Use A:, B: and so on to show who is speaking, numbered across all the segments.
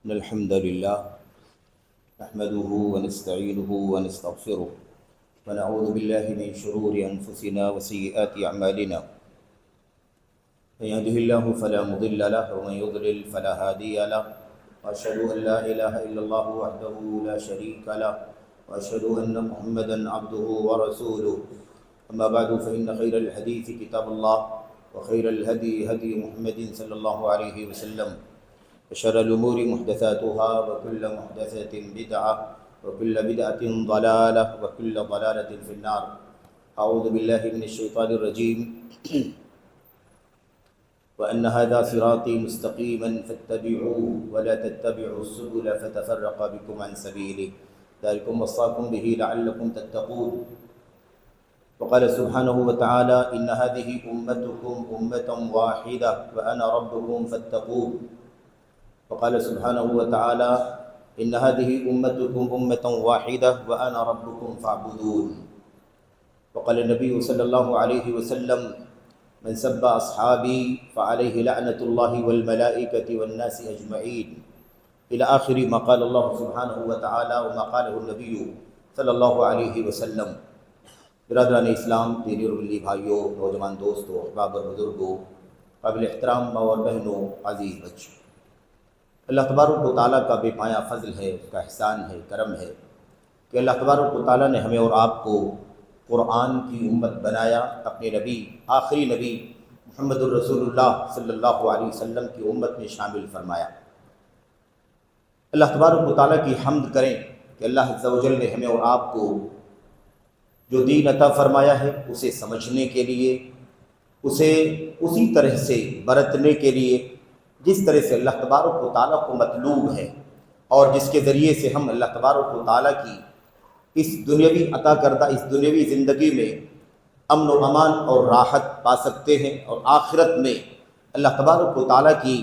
A: إن الحمد لله نحمده ونستعينه ونستغفره ونعوذ بالله من شرور أنفسنا وسيئات أعمالنا. من يهده الله فلا مضل له ومن يضلل فلا هادي له، وأشهد أن لا إله إلا الله وحده لا شريك له، وأشهد أن محمدا عبده ورسوله. أما بعد فإن خير الحديث كتاب الله، وخير الهدي هدي محمد صلى الله عليه وسلم، وشر الأمور محدثاتها، وكل محدثة بدعة، وكل بدعة ضلالة، وكل ضلالة في النار. أعوذ بالله من الشيطان الرجيم. وأن هذا صراطي مستقيما فاتبعوه ولا تتبعوا السبل فتفرق بكم عن سبيله، ذلكم وصاكم به لعلكم تتقون. وقال سبحانه وتعالى: إن هذه أمتكم أمة واحدة وأنا ربكم فاتقون. وقال سبحانه وتعالى: إن هذه أمتكم أمة واحدة وأنا ربكم فاعبدون. وقال النبي صلى الله عليه وسلم: من سب أصحابي فعليه لعنة الله والملائكة والناس أجمعين، إلى آخر ما قال الله سبحانه وتعالى وما قاله النبي صلی اللہ علیہ وسلم. برادران اسلام، دینی اور ملی بھائیوں، نوجوان دوستوں، احباب اور بزرگوں، قابل احترام ماں اور بہنوں، عزیز بچوں، اللہ تبارک و تعالیٰ کا بے پایا فضل ہے، اس کا احسان ہے، کرم ہے کہ اللہ تبارک و تعالیٰ نے ہمیں اور آپ کو قرآن کی امت بنایا، اپنے نبی، آخری نبی محمد الرسول اللہ صلی اللہ علیہ وسلم کی امت میں شامل فرمایا. اللہ تبارک و تعالیٰ کی حمد کریں کہ اللہ عز و جل نے ہمیں اور آپ کو جو دین عطا فرمایا ہے اسے سمجھنے کے لیے، اسے اسی طرح سے برتنے کے لیے جس طرح سے اللہ تبارک و تعالیٰ کو مطلوب ہے، اور جس کے ذریعے سے ہم اللہ تبارک و تعالیٰ کی اس دنیاوی عطا کردہ اس دنیاوی زندگی میں امن و امان اور راحت پا سکتے ہیں، اور آخرت میں اللہ تبارک و تعالیٰ کی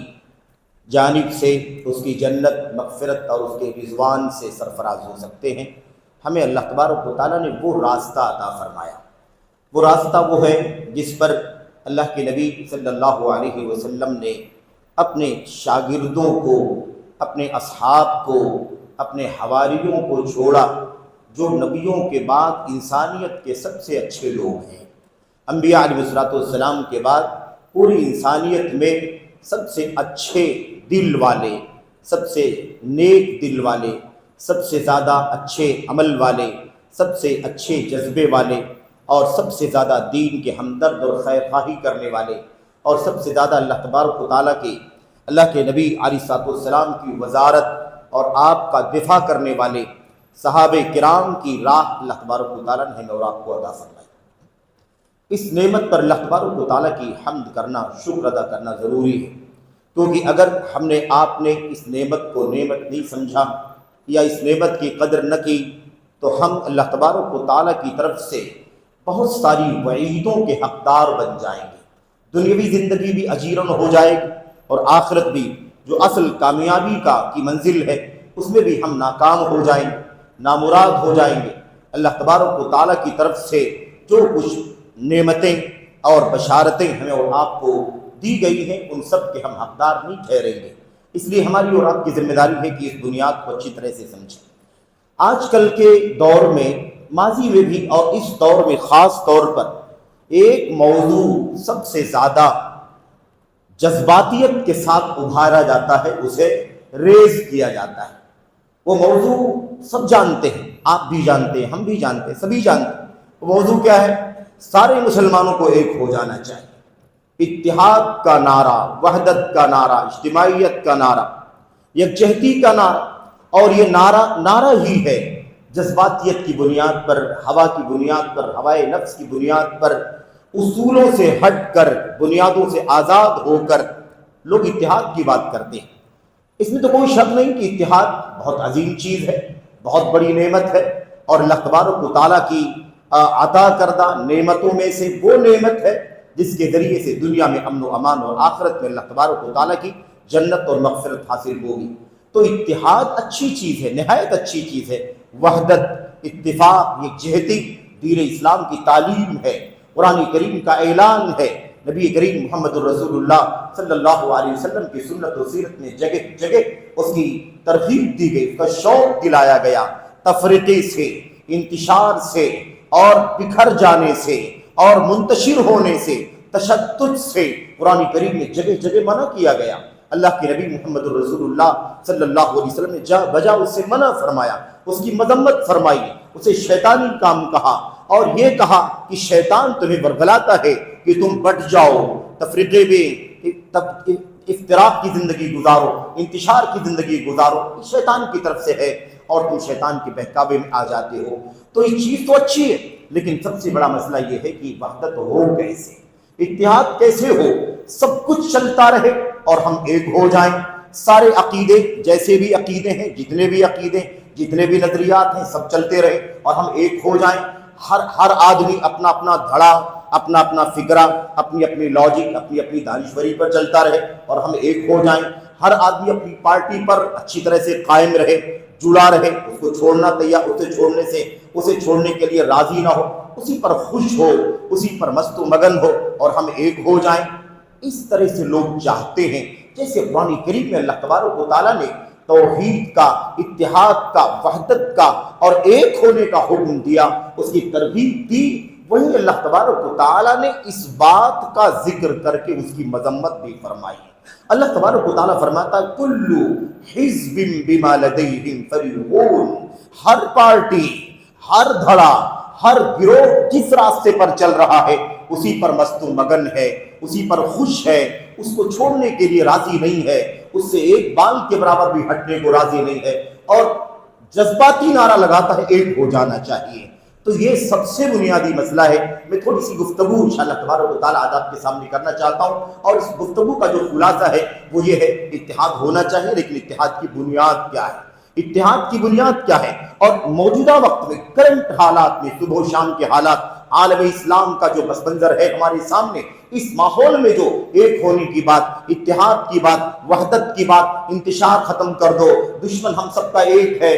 A: جانب سے اس کی جنت، مغفرت اور اس کے رضوان سے سرفراز ہو سکتے ہیں. ہمیں اللہ تبارک و تعالیٰ نے وہ راستہ عطا فرمایا. وہ راستہ وہ ہے جس پر اللہ کے نبی صلی اللہ علیہ وسلم نے اپنے شاگردوں کو، اپنے اصحاب کو، اپنے حواریوں کو چھوڑا، جو نبیوں کے بعد انسانیت کے سب سے اچھے لوگ ہیں. انبیاء علیہ السلام کے بعد پوری انسانیت میں سب سے اچھے دل والے، سب سے نیک دل والے، سب سے زیادہ اچھے عمل والے، سب سے اچھے جذبے والے، اور سب سے زیادہ دین کے ہمدرد اور خیر خواہی کرنے والے، اور سب سے زیادہ اللہ تبارک و تعالیٰ کے، اللہ کے نبی علیہ السلام کی وزارت اور آپ کا دفاع کرنے والے صحابہ کرام کی راہ اللہ تبارک و تعالیٰ نے ہمیں اور آپ کو عطا فرمائی. اس نعمت پر اللہ تبارک و تعالیٰ کی حمد کرنا، شکر ادا کرنا ضروری ہے، کیونکہ اگر ہم نے آپ نے اس نعمت کو نعمت نہیں سمجھا یا اس نعمت کی قدر نہ کی تو ہم اللہ تبارک و تعالیٰ کی طرف سے بہت ساری وعیدوں کے حقدار بن جائیں گے. دنیاوی زندگی بھی اجیرن ہو جائے گی، اور آخرت بھی جو اصل کامیابی کی منزل ہے اس میں بھی ہم ناکام ہو جائیں گے، نامراد ہو جائیں گے. اللہ تبارک و تعالیٰ کی طرف سے جو کچھ نعمتیں اور بشارتیں ہمیں اور آپ کو دی گئی ہیں ان سب کے ہم حقدار نہیں ٹھہریں گے. اس لیے ہماری اور آپ کی ذمہ داری ہے کہ اس بنیاد کو اچھی طرح سے سمجھیں. آج کل کے دور میں، ماضی میں بھی اور اس دور میں خاص طور پر ایک موضوع سب سے زیادہ جذباتیت کے ساتھ ابھارا جاتا ہے، اسے ریز کیا جاتا ہے. وہ موضوع سب جانتے ہیں، آپ بھی جانتے ہیں، ہم بھی جانتے ہیں، سبھی جانتے ہیں. وہ موضوع کیا ہے؟ سارے مسلمانوں کو ایک ہو جانا چاہیے. اتحاد کا نعرہ، وحدت کا نعرہ، اجتماعیت کا نعرہ، یکجہتی کا نعرہ. اور یہ نعرہ ہی ہے جذباتیت کی بنیاد پر، ہوا کی بنیاد پر، ہوائے نفس کی بنیاد پر، اصولوں سے ہٹ کر، بنیادوں سے آزاد ہو کر لوگ اتحاد کی بات کرتے ہیں. اس میں تو کوئی شک نہیں کہ اتحاد بہت عظیم چیز ہے، بہت بڑی نعمت ہے، اور اللہ تبارک و تعالیٰ کی عطا کردہ نعمتوں میں سے وہ نعمت ہے جس کے ذریعے سے دنیا میں امن و امان اور آخرت میں اللہ تبارک و تعالیٰ کی جنت اور مغفرت حاصل ہوگی. تو اتحاد اچھی چیز ہے، نہایت اچھی چیز ہے. وحدت، اتفاق، یکجہتی دین اسلام کی تعلیم ہے، قرآن کریم کا اعلان ہے نبی کریم محمد الرسول اللہ صلی اللہ علیہ وسلم کی سنت و سیرت میں جگہ جگہ اس کی ترغیب دی گئی، اس کا شوق دلایا گیا، تفریقے سے، انتشار سے اور بکھر جانے سے اور منتشر ہونے سے، تشدد سے قرآن کریم میں جگہ جگہ منع کیا گیا۔ اللہ کے نبی محمد الرسول اللہ صلی اللہ علیہ وسلم نے جا بجا اس سے منع فرمایا، اس کی مذمت فرمائی، اسے شیطانی کام کہا اور یہ کہا کہ شیطان تمہیں ورگلاتا ہے کہ تم بٹ جاؤ، تفریقے میں افتراق کی زندگی گزارو، انتشار کی زندگی گزارو، یہ شیطان کی طرف سے ہے اور تم شیطان کے بہکاوے میں آ جاتے ہو۔ تو یہ چیز تو اچھی ہے، لیکن سب سے بڑا مسئلہ یہ ہے کہ وحدت ہو کیسے، اتحاد کیسے ہو، سب کچھ چلتا رہے اور ہم ایک ہو جائیں، سارے عقیدے جیسے بھی عقیدے ہیں، جتنے بھی عقیدے، جتنے بھی نظریات ہیں، سب چلتے رہے اور ہم ایک ہو جائیں، ہر آدمی اپنا اپنا دھڑا، اپنا اپنا فکرہ، اپنی اپنی لاجک، اپنی اپنی دانشوری پر چلتا رہے اور ہم ایک ہو جائیں، ہر آدمی اپنی پارٹی پر اچھی طرح سے قائم رہے، جڑا رہے، اس کو چھوڑنا تیار، اسے چھوڑنے کے لیے راضی نہ ہو، اسی پر خوش ہو، اسی پر مست و مگن ہو اور ہم ایک ہو جائیں۔ اس طرح سے لوگ چاہتے ہیں، جیسے قرآن کریم میں اللہ تبارک و تعالیٰ نے توحید کا، اتحاد کا، وحدت کا اور ایک ہونے کا حکم دیا، اس کی ترغیب دی، وہی اللہ تبارک و تعالیٰ نے اس بات کا ذکر کر کے اس کی مذمت بھی فرمائی ہے۔ اللہ تبارک و تعالیٰ فرماتا ہے کل حزب بما لدیہم فرحون، ہر پارٹی، ہر دھڑا، ہر گروہ جس راستے پر چل رہا ہے اسی پر مست و مگن ہے، اسی پر خوش ہے، اس کو چھوڑنے کے لیے راضی نہیں ہے، اس سے ایک بال کے برابر بھی ہٹنے کو راضی نہیں ہے اور جذباتی نعرہ لگاتا ہے ایک ہو جانا چاہیے۔ تو یہ سب سے بنیادی مسئلہ ہے۔ میں تھوڑی سی گفتگو انشاءاللہ تبارک و تعالیٰ آج آپ کے سامنے کرنا چاہتا ہوں اور اس گفتگو کا جو خلاصہ ہے وہ یہ ہے، اتحاد ہونا چاہیے، لیکن اتحاد کی بنیاد کیا ہے، اتحاد کی بنیاد کیا ہے، اور موجودہ وقت میں کرنٹ حالات میں، صبح و شام کے حالات، عالم اسلام کا جو پس منظر ہے ہمارے سامنے، اس ماحول میں جو ایک ہونے کی بات، اتحاد کی بات، وحدت کی بات، انتشار ختم کر دو، دشمن ہم سب کا ایک ہے،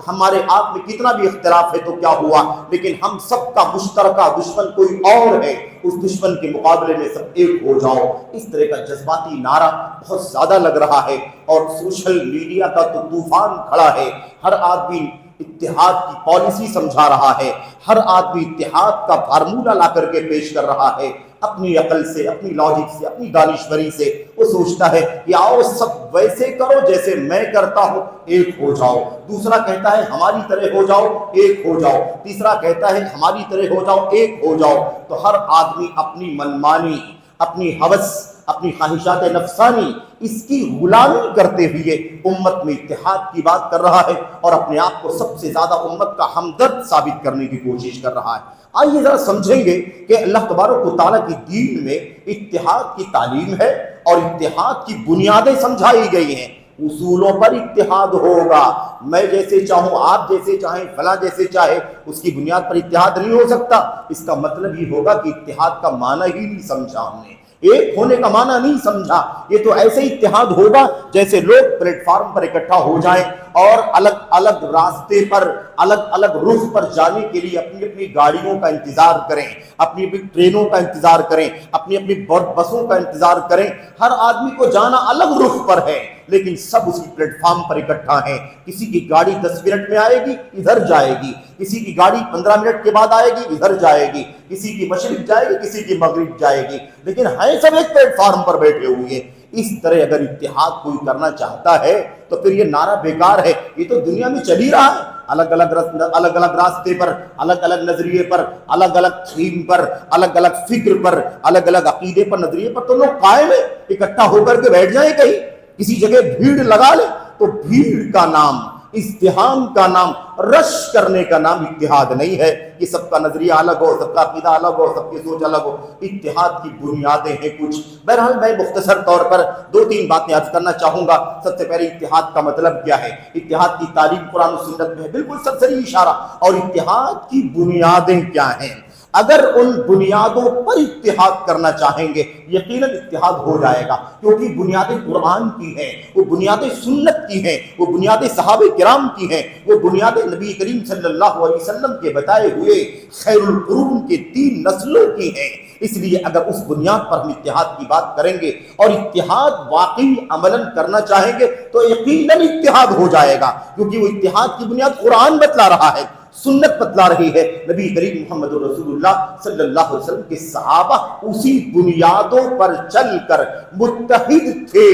A: ہمارے آپ میں کتنا بھی اختلاف ہے تو کیا ہوا، لیکن ہم سب کا مشترکہ دشمن کوئی اور ہے، اس دشمن کے مقابلے میں سب ایک ہو جاؤ، اس طرح کا جذباتی نعرہ بہت زیادہ لگ رہا ہے اور سوشل میڈیا کا تو طوفان کھڑا ہے، ہر آدمی اتحاد کی پالیسی سمجھا رہا ہے، ہر آدمی اتحاد کا فارمولہ لا کر کے پیش کر رہا ہے، اپنی عقل سے، اپنی لاجک سے، اپنی دانشوری سے وہ سوچتا ہے کہ آؤ سب ویسے کرو جیسے میں کرتا ہوں، ایک ہو جاؤ، دوسرا کہتا ہے ہماری طرح ہو جاؤ، ایک ہو جاؤ، تیسرا کہتا ہے ہماری طرح ہو جاؤ، ایک ہو جاؤ، تو ہر آدمی اپنی منمانی، اپنی ہوس، اپنی خواہشات نفسانی، اس کی غلامی کرتے ہوئے امت میں اتحاد کی بات کر رہا ہے اور اپنے آپ کو سب سے زیادہ امت کا ہمدرد ثابت کرنے کی کوشش کر رہا ہے۔ آئیے ذرا سمجھیں گے کہ اللہ تبارک و تعالیٰ کی دین میں اتحاد کی تعلیم ہے اور اتحاد کی بنیادیں سمجھائی گئی ہیں۔ اصولوں پر اتحاد ہوگا، میں جیسے چاہوں، آپ جیسے چاہیں، فلاں جیسے چاہے، اس کی بنیاد پر اتحاد نہیں ہو سکتا۔ اس کا مطلب یہ ہوگا کہ اتحاد کا معنی ہی نہیں سمجھا ہم نے، ایک ہونے کا معنی نہیں سمجھا۔ یہ تو ایسے اتحاد ہوگا جیسے لوگ پلیٹ فارم پر اکٹھا ہو جائیں اور الگ الگ راستے پر، الگ الگ رخ پر جانے کے لیے اپنی اپنی گاڑیوں کا انتظار کریں، اپنی اپنی ٹرینوں کا انتظار کریں، اپنی اپنی بسوں کا انتظار کریں، ہر آدمی کو جانا الگ رخ پر ہے لیکن سب اسی پلیٹ فارم پر اکٹھا ہیں۔ کسی کی گاڑی 10 منٹ میں آئے گی، ادھر جائے گی، کسی کی گاڑی 15 منٹ کے بعد آئے گی، ادھر جائے گی، کسی کی مشرق جائے گی، کسی کی مغرب جائے گی، لیکن ہیں سب ایک پلیٹ فارم پر بیٹھے ہوئے ہیں۔ اس طرح اگر اتحاد کوئی کرنا چاہتا ہے تو پھر یہ نعرہ بیکار ہے، یہ تو دنیا میں چل ہی رہا ہے، الگ الگ راستے پر، الگ الگ نظریے پر، الگ الگ تھیم پر، الگ الگ فکر پر، الگ الگ عقیدے پر، نظریے پر تو لوگ قائم ہیں، اکٹھا ہو کر کے بیٹھ جائیں کہیں کسی جگہ بھیڑ لگا لیں، تو بھیڑ کا نام، ازدحام کا نام، رش کرنے کا نام اتحاد نہیں ہے۔ یہ سب کا نظریہ الگ ہو، سب کا عقیدہ الگ ہو، سب کی سوچ الگ ہو، اتحاد کی بنیادیں ہیں کچھ۔ بہرحال میں مختصر طور پر 2-3 باتیں عرض کرنا چاہوں گا۔ سب سے پہلے اتحاد کا مطلب کیا ہے، اتحاد کی تعلیم قرآن و سنت میں ہے، بالکل سرسری اشارہ، اور اتحاد کی بنیادیں کیا ہیں۔ اگر ان بنیادوں پر اتحاد کرنا چاہیں گے یقیناً اتحاد ہو جائے گا، کیونکہ بنیادیں قرآن کی ہیں، وہ بنیادیں سنت کی ہیں، وہ بنیادیں صحابہ کرام کی ہیں، وہ بنیادیں نبی کریم صلی اللہ علیہ وسلم کے بتائے ہوئے خیر القرون کے 3 نسلوں کی ہیں۔ اس لیے اگر اس بنیاد پر ہم اتحاد کی بات کریں گے اور اتحاد واقعی عملاً کرنا چاہیں گے تو یقیناً اتحاد ہو جائے گا، کیونکہ وہ اتحاد کی بنیاد قرآن بتلا رہا ہے، سنت بتلا رہی ہے، نبی کریم محمد رسول اللہ صلی اللہ علیہ وسلم کے صحابہ اسی بنیادوں پر چل کر متحد تھے،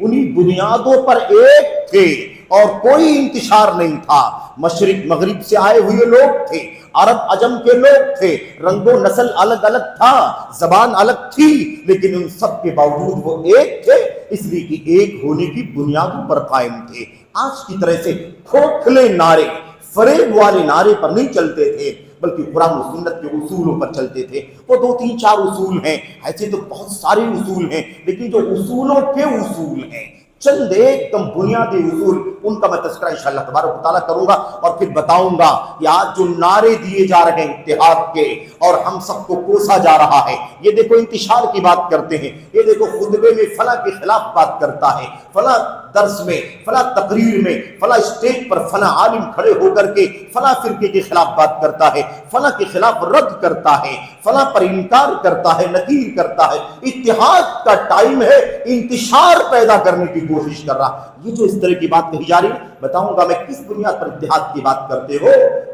A: انہی بنیادوں پر ایک تھے اور کوئی انتشار نہیں تھا۔ مشرق مغرب سے آئے ہوئے لوگ تھے، عرب عجم کے لوگ تھے، رنگ و نسل الگ الگ تھا، زبان الگ تھی، لیکن ان سب کے باوجود وہ ایک تھے، اس لیے کہ ایک ہونے کی بنیادوں پر قائم تھے۔ آج کی طرح سے کھوکھلے نعرے، فریب والے نعرے پر نہیں چلتے تھے، بلکہ قرآن و سنت کے اصولوں پر چلتے تھے۔ وہ 2-3-4 اصول ہیں، ایسے تو بہت سارے اصول ہیں، لیکن جو اصولوں کے اصول ہیں، چند ایک دم بنیادی اصول، ان کا میں تذکرہ انشاءاللہ تبارک و تعالیٰ کروں گا اور پھر بتاؤں گا کہ آج جو نعرے دیے جا رہے ہیں اتحاد کے اور ہم سب کو کوسا جا رہا ہے، یہ دیکھو انتشار کی بات کرتے ہیں، یہ دیکھو خطبے میں فلاں کے خلاف بات کرتا ہے، فلاں درس میں، فلاں تقریر میں، فلاں اسٹیج پر فلاں عالم کھڑے ہو کر کے فلاں فرقے کے خلاف بات کرتا ہے، فلاں کے خلاف رد کرتا ہے، فلاں پر انکار کرتا ہے، نکیر کرتا ہے۔ اتحاد کا ٹائم ہے، انتشار پیدا کرنے کی کوشش کر رہا۔ یہ جو اس طرح کی بات کہی جا رہی ہے، بتاؤں گا میں کس بنیاد پر اتحاد کی بات کرتے ہو؟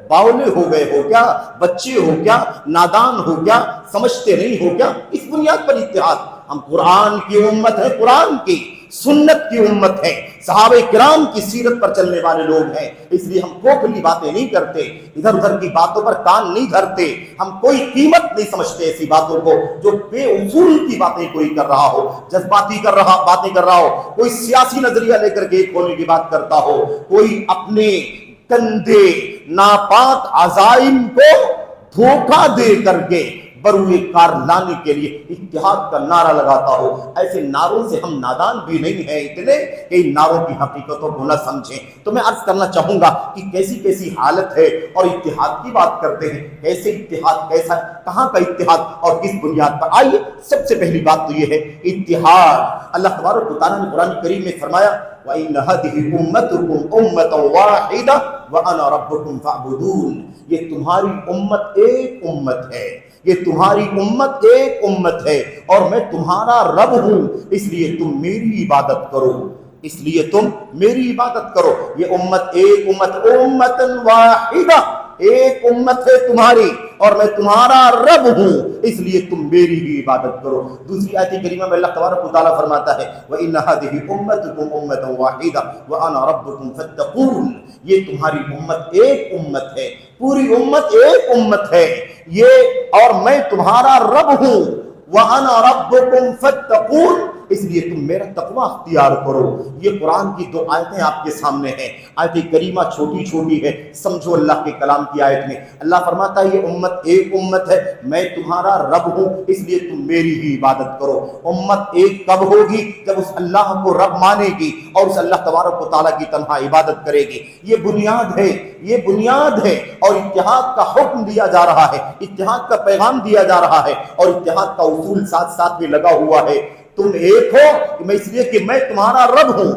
A: باولے ہو گئے ہو کیا؟ بچے ہو کیا؟ نادان ہو کیا؟ سمجھتے نہیں ہو کیا؟ اس بنیاد پر اتحاد۔ ہم قرآن کی امت ہے، قرآن کی سنت کی امت ہے، صحابہ کرام کی سیرت پر چلنے والے لوگ ہیں، اس لیے ہم کھوکھلی باتیں نہیں کرتے، ادھر ادھر کی باتوں پر کان نہیں دھرتے، ہم کوئی قیمت نہیں سمجھتے ایسی باتوں کو جو بے اصول کی باتیں کوئی کر رہا ہو، جذباتی باتیں کر رہا ہو، کوئی سیاسی نظریہ لے کر کے ایک ہونے کی بات کرتا ہو، کوئی اپنے گندے ناپاک عزائم کو دھوکہ دے کر کے بروئے کار لانے کے لیے اتحاد کا نعرہ لگاتا ہو۔ ایسے نعروں سے ہم نادان بھی نہیں ہیں اتنے کہ ان نعروں کی حقیقتوں کو نہ سمجھیں۔ تو میں عرض کرنا چاہوں گا کہ کیسی کیسی حالت ہے اور اتحاد کی بات کرتے ہیں، کیسے اتحاد، کیسا، کہاں کا اتحاد اور کس بنیاد پر؟ آئیے سب سے پہلی بات تو یہ ہے اتحاد۔ اللہ تبارک و تعالیٰ نے قرآن کریم میں فرمایا وَإِنَّ هَذِهِ أُمَّتُكُمْ أُمَّةً وَاحِدَةً وَأَنَا رَبُّكُمْ فَاعْبُدُونِ۔ یہ تمہاری امت ایک امت ہے، یہ تمہاری امت ایک امت ہے اور میں تمہارا رب ہوں، اس لیے تم میری عبادت کرو، اس لیے تم میری عبادت کرو۔ یہ امت ایک امت، امۃ واحدہ، ایک امت ہے تمہاری اور میں تمہارا رب ہوں، اس لیے تم میری ہی عبادت کرو۔ دوسری آیت کریمہ میں اللہ تبارک و تعالیٰ فرماتا ہے وَإِنَّ هَذِهِ أُمَّتُكُمْ أُمَّةً وَاحِدَةً وَأَنَا رَبُّكُمْ فَاتَّقُونِ۔ یہ تمہاری امت ایک امت ہے، پوری امت ایک امت ہے یہ، اور میں تمہارا رب ہوں، وَأَنَا رَبُّكُمْ فَاتَّقُونِ، اس لیے تم میرا تقوی اختیار کرو۔ یہ قرآن کی 2 آیتیں آپ کے سامنے ہیں، آیت کریمہ چھوٹی چھوٹی ہے، سمجھو اللہ کے کلام کی آیت میں اللہ فرماتا ہے یہ امت ایک امت ہے، میں تمہارا رب ہوں، اس لیے تم میری ہی عبادت کرو۔ امت ایک کب ہوگی؟ جب اس اللہ کو رب مانے گی اور اس اللہ تبارک و تعالیٰ کی تنہا عبادت کرے گی۔ یہ بنیاد ہے، یہ بنیاد ہے، اور اتحاد کا حکم دیا جا رہا ہے، اتحاد کا پیغام دیا جا رہا ہے، اور اتحاد کا اصول ساتھ ساتھ میں لگا ہوا ہے۔ تم ایک ہو میں اس لیے کہ میں تمہارا رب ہوں،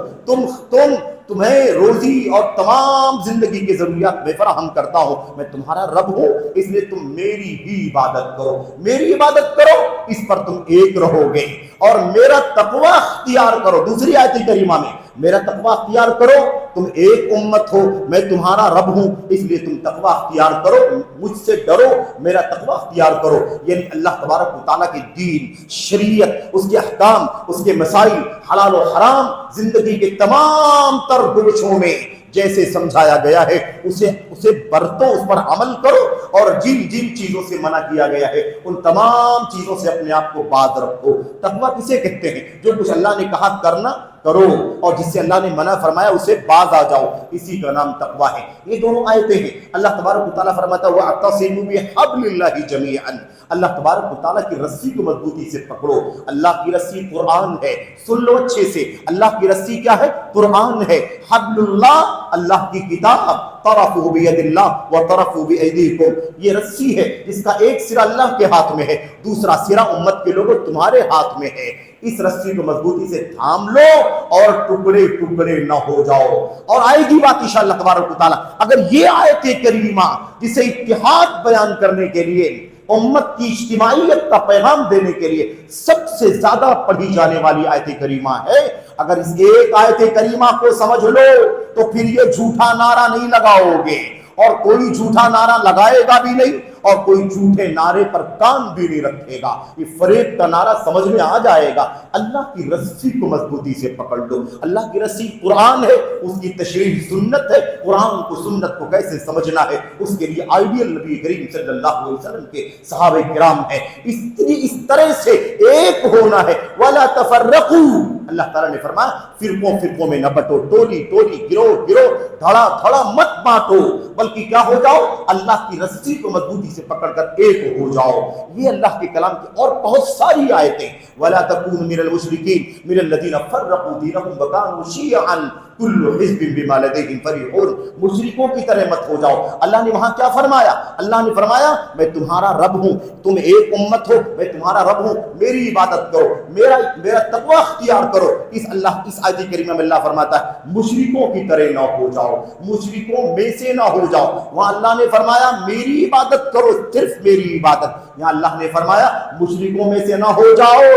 A: تمہیں روزی اور تمام زندگی کی ضروریات میں فراہم کرتا ہوں، میں تمہارا رب ہوں، اس لیے تم میری ہی عبادت کرو، میری عبادت کرو، اس پر تم ایک رہو گے اور میرا تقوی اختیار کرو۔ دوسری آیت کریمہ میں میرا تقوی اختیار کرو، تم ایک امت ہو، میں تمہارا رب ہوں، اس لیے تم تقوی اختیار کرو، مجھ سے ڈرو، میرا تقوی اختیار کرو۔ یعنی اللہ تبارک و تعالیٰ کے دین، شریعت، اس کے احکام، اس کے مسائل، حلال و حرام، زندگی کے تمام تر گوشوں میں جیسے سمجھایا گیا ہے اسے برتو، اس پر عمل کرو، اور جن جن چیزوں سے منع کیا گیا ہے ان تمام چیزوں سے اپنے آپ کو باز رکھو۔ تقویٰ کسے کہتے ہیں؟ جو کچھ اللہ نے کہا کرنا کرو اور جس سے اللہ نے منع فرمایا اسے باز آ جاؤ، اسی کا نام تقویٰ ہے۔ یہ دونوں آیتیں ہیں۔ اللہ تبارک و تعالیٰ فرماتا ہے وَاعْتَصِمُوا بِحَبْلِ اللَّهِ جَمِيعًا، اللہ تبارک و تعالیٰ کی رسی کو مضبوطی سے پکڑو۔ اللہ کی رسی قرآن ہے، سن لو اچھے سے، اللہ کی رسی کیا ہے؟ قرآن ہے۔ حبل اللہ، اللہ کی کتاب، طرفہ بید اللہ و طرفہ بایدیکم، یہ رسی ہے جس کا ایک سرا اللہ کے ہاتھ میں ہے، دوسرا سرا امت کے لوگوں تمہارے ہاتھ میں ہے۔ اس رسی کو مضبوطی سے تھام لو اور ٹکڑے ٹکڑے نہ ہو جاؤ۔ اور آئے گی بات انشاءاللہ تبارک و تعالیٰ، اگر یہ آیت کریمہ جسے اتحاد بیان کرنے کے لیے امت کی اجتماعیت کا پیغام دینے کے لیے سب سے زیادہ پڑھی جانے والی آیت کریمہ ہے۔ اگر اس ایک آیت کریمہ کو سمجھ لو تو پھر یہ جھوٹا نعرہ نہیں لگاؤ گے، اور کوئی جھوٹا نعرہ لگائے گا بھی نہیں، اور کوئی جھوٹے نعرے پر کان بھی نہیں رکھے گا۔ یہ فریب کا نعرہ سمجھ میں آ جائے گا۔ اللہ کی رسی کو مضبوطی سے پکڑ لو۔ اللہ کی رسی قرآن ہے، اس کی تشریح سنت ہے۔ قرآن کو سنت کو کیسے سمجھنا ہے، اس کے لیے آئیڈیل نبی کریم صلی اللہ علیہ وسلم کے صحابہ کرام ہیں۔ اس طرح سے ایک ہونا ہے۔ وَلَا تَفَرَّقُوا، اللہ تعالیٰ نے فرمایا فرقوں میں نہ بٹو، ٹولی گروہ دھڑا مت بانٹو، بلکہ کیا ہو جاؤ، اللہ کی رسی کو مضبوطی سے پکڑ کر ایک ہو جاؤ۔ یہ اللہ کے کلام کی اور بہت ساری آیتیں۔ وَلَا تَكُونُوا مِنَ الْمُشْرِكِينَ مِنَ الَّذِينَ فَرَّقُوا دِينَهُمْ وَكَانُوا شِيَعًا كُلُّ حِزْبٍ بِمَا لَدَيْهِمْ فَرِحُونَ، مشرکوں کی طرح مت ہو جاؤ۔ اللہ نے وہاں کیا فرمایا؟ اللہ نے فرمایا میں تمہارا رب ہوں، تم ایک امت ہو، میں تمہارا رب ہوں، میری عبادت کرو، میرا تقوی اختیار کرو۔ اس آیت کریمہ میں اللہ فرماتا ہے مشرکوں کی طرح نہ ہو جاؤ، مشرکوں میں سے نہ ہو جاؤ۔ وہاں اللہ نے فرمایا میری عبادت کرو، صرف میری عبادت۔ یہاں اللہ نے فرمایا مشرکوں میں سے نہ ہو جاؤ۔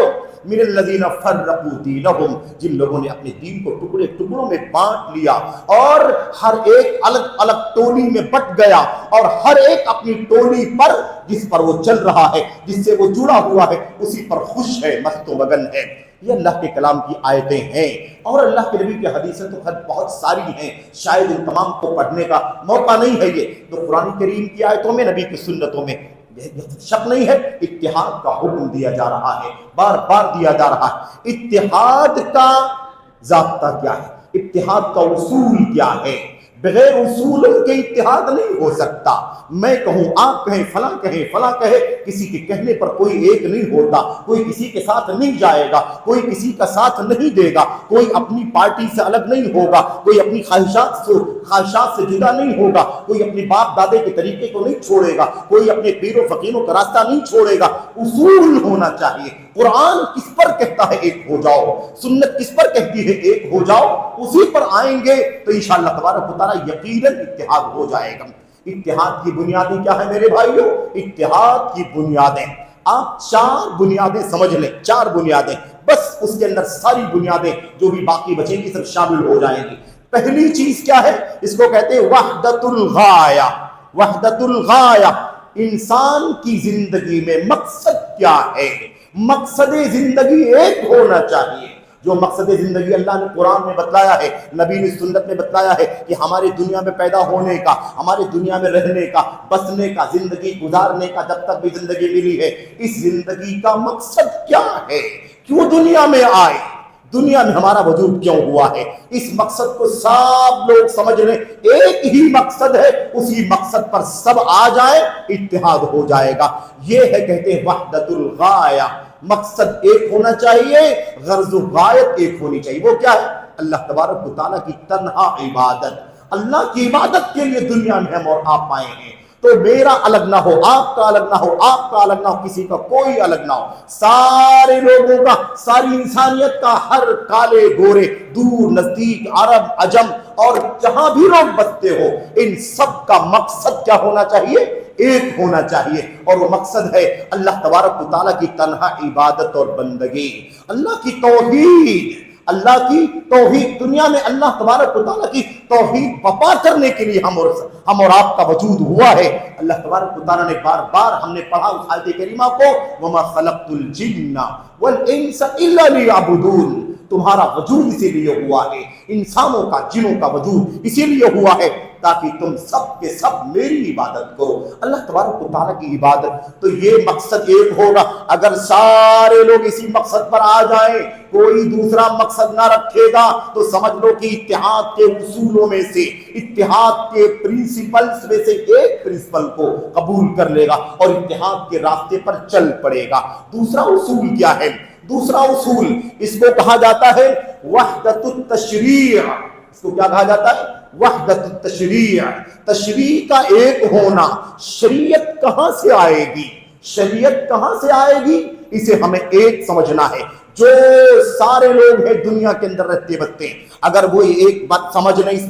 A: من الذین فرقوا دینہم، جن لوگوں نے اپنے دین کو ٹکڑوں میں بانٹ لیا، اور ہر ایک الگ ٹولی میں بٹ گیا، اور ہر ایک اپنی ٹولی پر جس پر وہ چل رہا ہے، جس سے وہ جڑا ہوا ہے، اسی پر خوش ہے، مست و مگن ہے۔ یہ اللہ کے کلام کی آیتیں ہیں، اور اللہ کے نبی کی حدیثیں تو بہت ساری ہیں، شاید ان تمام کو پڑھنے کا موقع نہیں ہے۔ یہ تو قرآن کریم کی آیتوں میں، نبی کی سنتوں میں شک نہیں ہے، اتحاد کا حکم دیا جا رہا ہے، بار بار دیا جا رہا ہے۔ اتحاد کا ضابطہ کیا ہے؟ اتحاد کا اصول کیا ہے؟ بغیر اصول کے اتحاد نہیں ہو سکتا۔ میں کہوں، آپ کہیں، فلاں کہے، کسی کے کہنے پر کوئی ایک نہیں ہوتا، کوئی کسی کے ساتھ نہیں جائے گا، کوئی کسی کا ساتھ نہیں دے گا، کوئی اپنی پارٹی سے الگ نہیں ہوگا، کوئی اپنی خواہشات سے جدا نہیں ہوگا، کوئی اپنے باپ دادے کے طریقے کو نہیں چھوڑے گا، کوئی اپنے پیر و فقیروں کا راستہ نہیں چھوڑے گا۔ اصول ہونا چاہیے۔ قرآن کس پر کہتا ہے ایک ہو جاؤ، سنت کس پر کہتی ہے ایک ہو جاؤ، اسی پر آئیں گے تو انشاءاللہ تبارک و تعالیٰ یقیناً اتحاد ہو جائے گا۔ اتحاد کی بنیادیں کیا ہے میرے بھائیوں؟ اتحاد کی بنیادیں آپ 4 بنیادیں سمجھ لیں، 4 بنیادیں، بس اس کے اندر ساری بنیادیں جو بھی باقی بچیں گی سب شامل ہو جائیں گی۔ پہلی چیز کیا ہے؟ اس کو کہتے ہیں وحدت الغایہ۔ وحدت الغایہ، انسان کی زندگی میں مقصد کیا ہے؟ مقصد زندگی ایک ہونا چاہیے۔ جو مقصد زندگی اللہ نے قرآن میں بتلایا ہے، نبی نے سنت میں بتلایا ہے کہ ہماری دنیا میں پیدا ہونے کا، ہماری دنیا میں رہنے کا، بسنے کا، زندگی گزارنے کا، جب تک بھی زندگی ملی ہے، اس زندگی کا مقصد کیا ہے؟ کیوں دنیا میں آئے؟ دنیا میں ہمارا وجود کیوں ہوا ہے؟ اس مقصد کو سب لوگ سمجھ لیں، ایک ہی مقصد ہے، اسی مقصد پر سب آ جائیں، اتحاد ہو جائے گا۔ یہ ہے کہتے ہیں وحدت الغایہ۔ مقصد ایک ہونا چاہیے، غرض و غایت ایک ہونی چاہیے۔ وہ کیا ہے؟ اللہ تبارک و تعالیٰ کی تنہا عبادت۔ اللہ کی عبادت کے لیے دنیا میں ہم اور آپ آئے ہیں، تو میرا الگ نہ ہو، آپ کا الگ نہ ہو، آپ کا الگ نہ ہو، کسی کا کوئی الگ نہ ہو، سارے لوگوں کا، ساری انسانیت کا، ہر کالے گورے، دور نزدیک، عرب عجم، اور جہاں بھی لوگ بستے ہو، ان سب کا مقصد کیا ہونا چاہیے؟ ایک ہونا چاہیے، اور وہ مقصد ہے اللہ تبارک و تعالیٰ کی تنہا عبادت اور بندگی، اللہ کی توحید۔ اللہ کی توحید، دنیا میں اللہ تبارک و تعالیٰ کی توحید بپا کرنے کے لیے ہم اور آپ کا وجود ہوا ہے۔ اللہ تبارک و تعالیٰ نے بار بار، ہم نے پڑھا اس آیت کریمہ کو، وَمَا خَلَقْتُ الْجِنَّ وَالْإِنسَ إِلَّا لِيَعْبُدُونَ۔ تمہارا وجود اسی لیے ہوا ہے، انسانوں کا، جنوں کا وجود اسی لیے ہوا ہے تاکہ تم سب کے سب میری عبادت کرو، اللہ تبارک و تعالیٰ کی عبادت۔ تو یہ مقصد ایک ہوگا۔ اگر سارے لوگ اسی مقصد پر آ جائیں، کوئی دوسرا مقصد نہ رکھے گا، تو سمجھ لو کہ اتحاد کے اصولوں میں سے، اتحاد کے پرنسپلز میں سے ایک پرنسپل کو قبول کر لے گا اور اتحاد کے راستے پر چل پڑے گا۔ دوسرا اصول کیا ہے؟ دوسرا اصول، اس کو کہا جاتا ہے وحدت التشریع۔ اس کو کیا کہا جاتا ہے؟ وحدت التشریع۔ تشریع کا ایک ہونا۔ شریعت کہاں سے آئے گی؟ شریعت کہاں سے آئے گی؟ اسے ہمیں ایک سمجھنا ہے۔ جو سارے لوگ ہیں دنیا کے اندر رہتے بستے ہیں، اگر وہ ایک بات سمجھ لیں، اس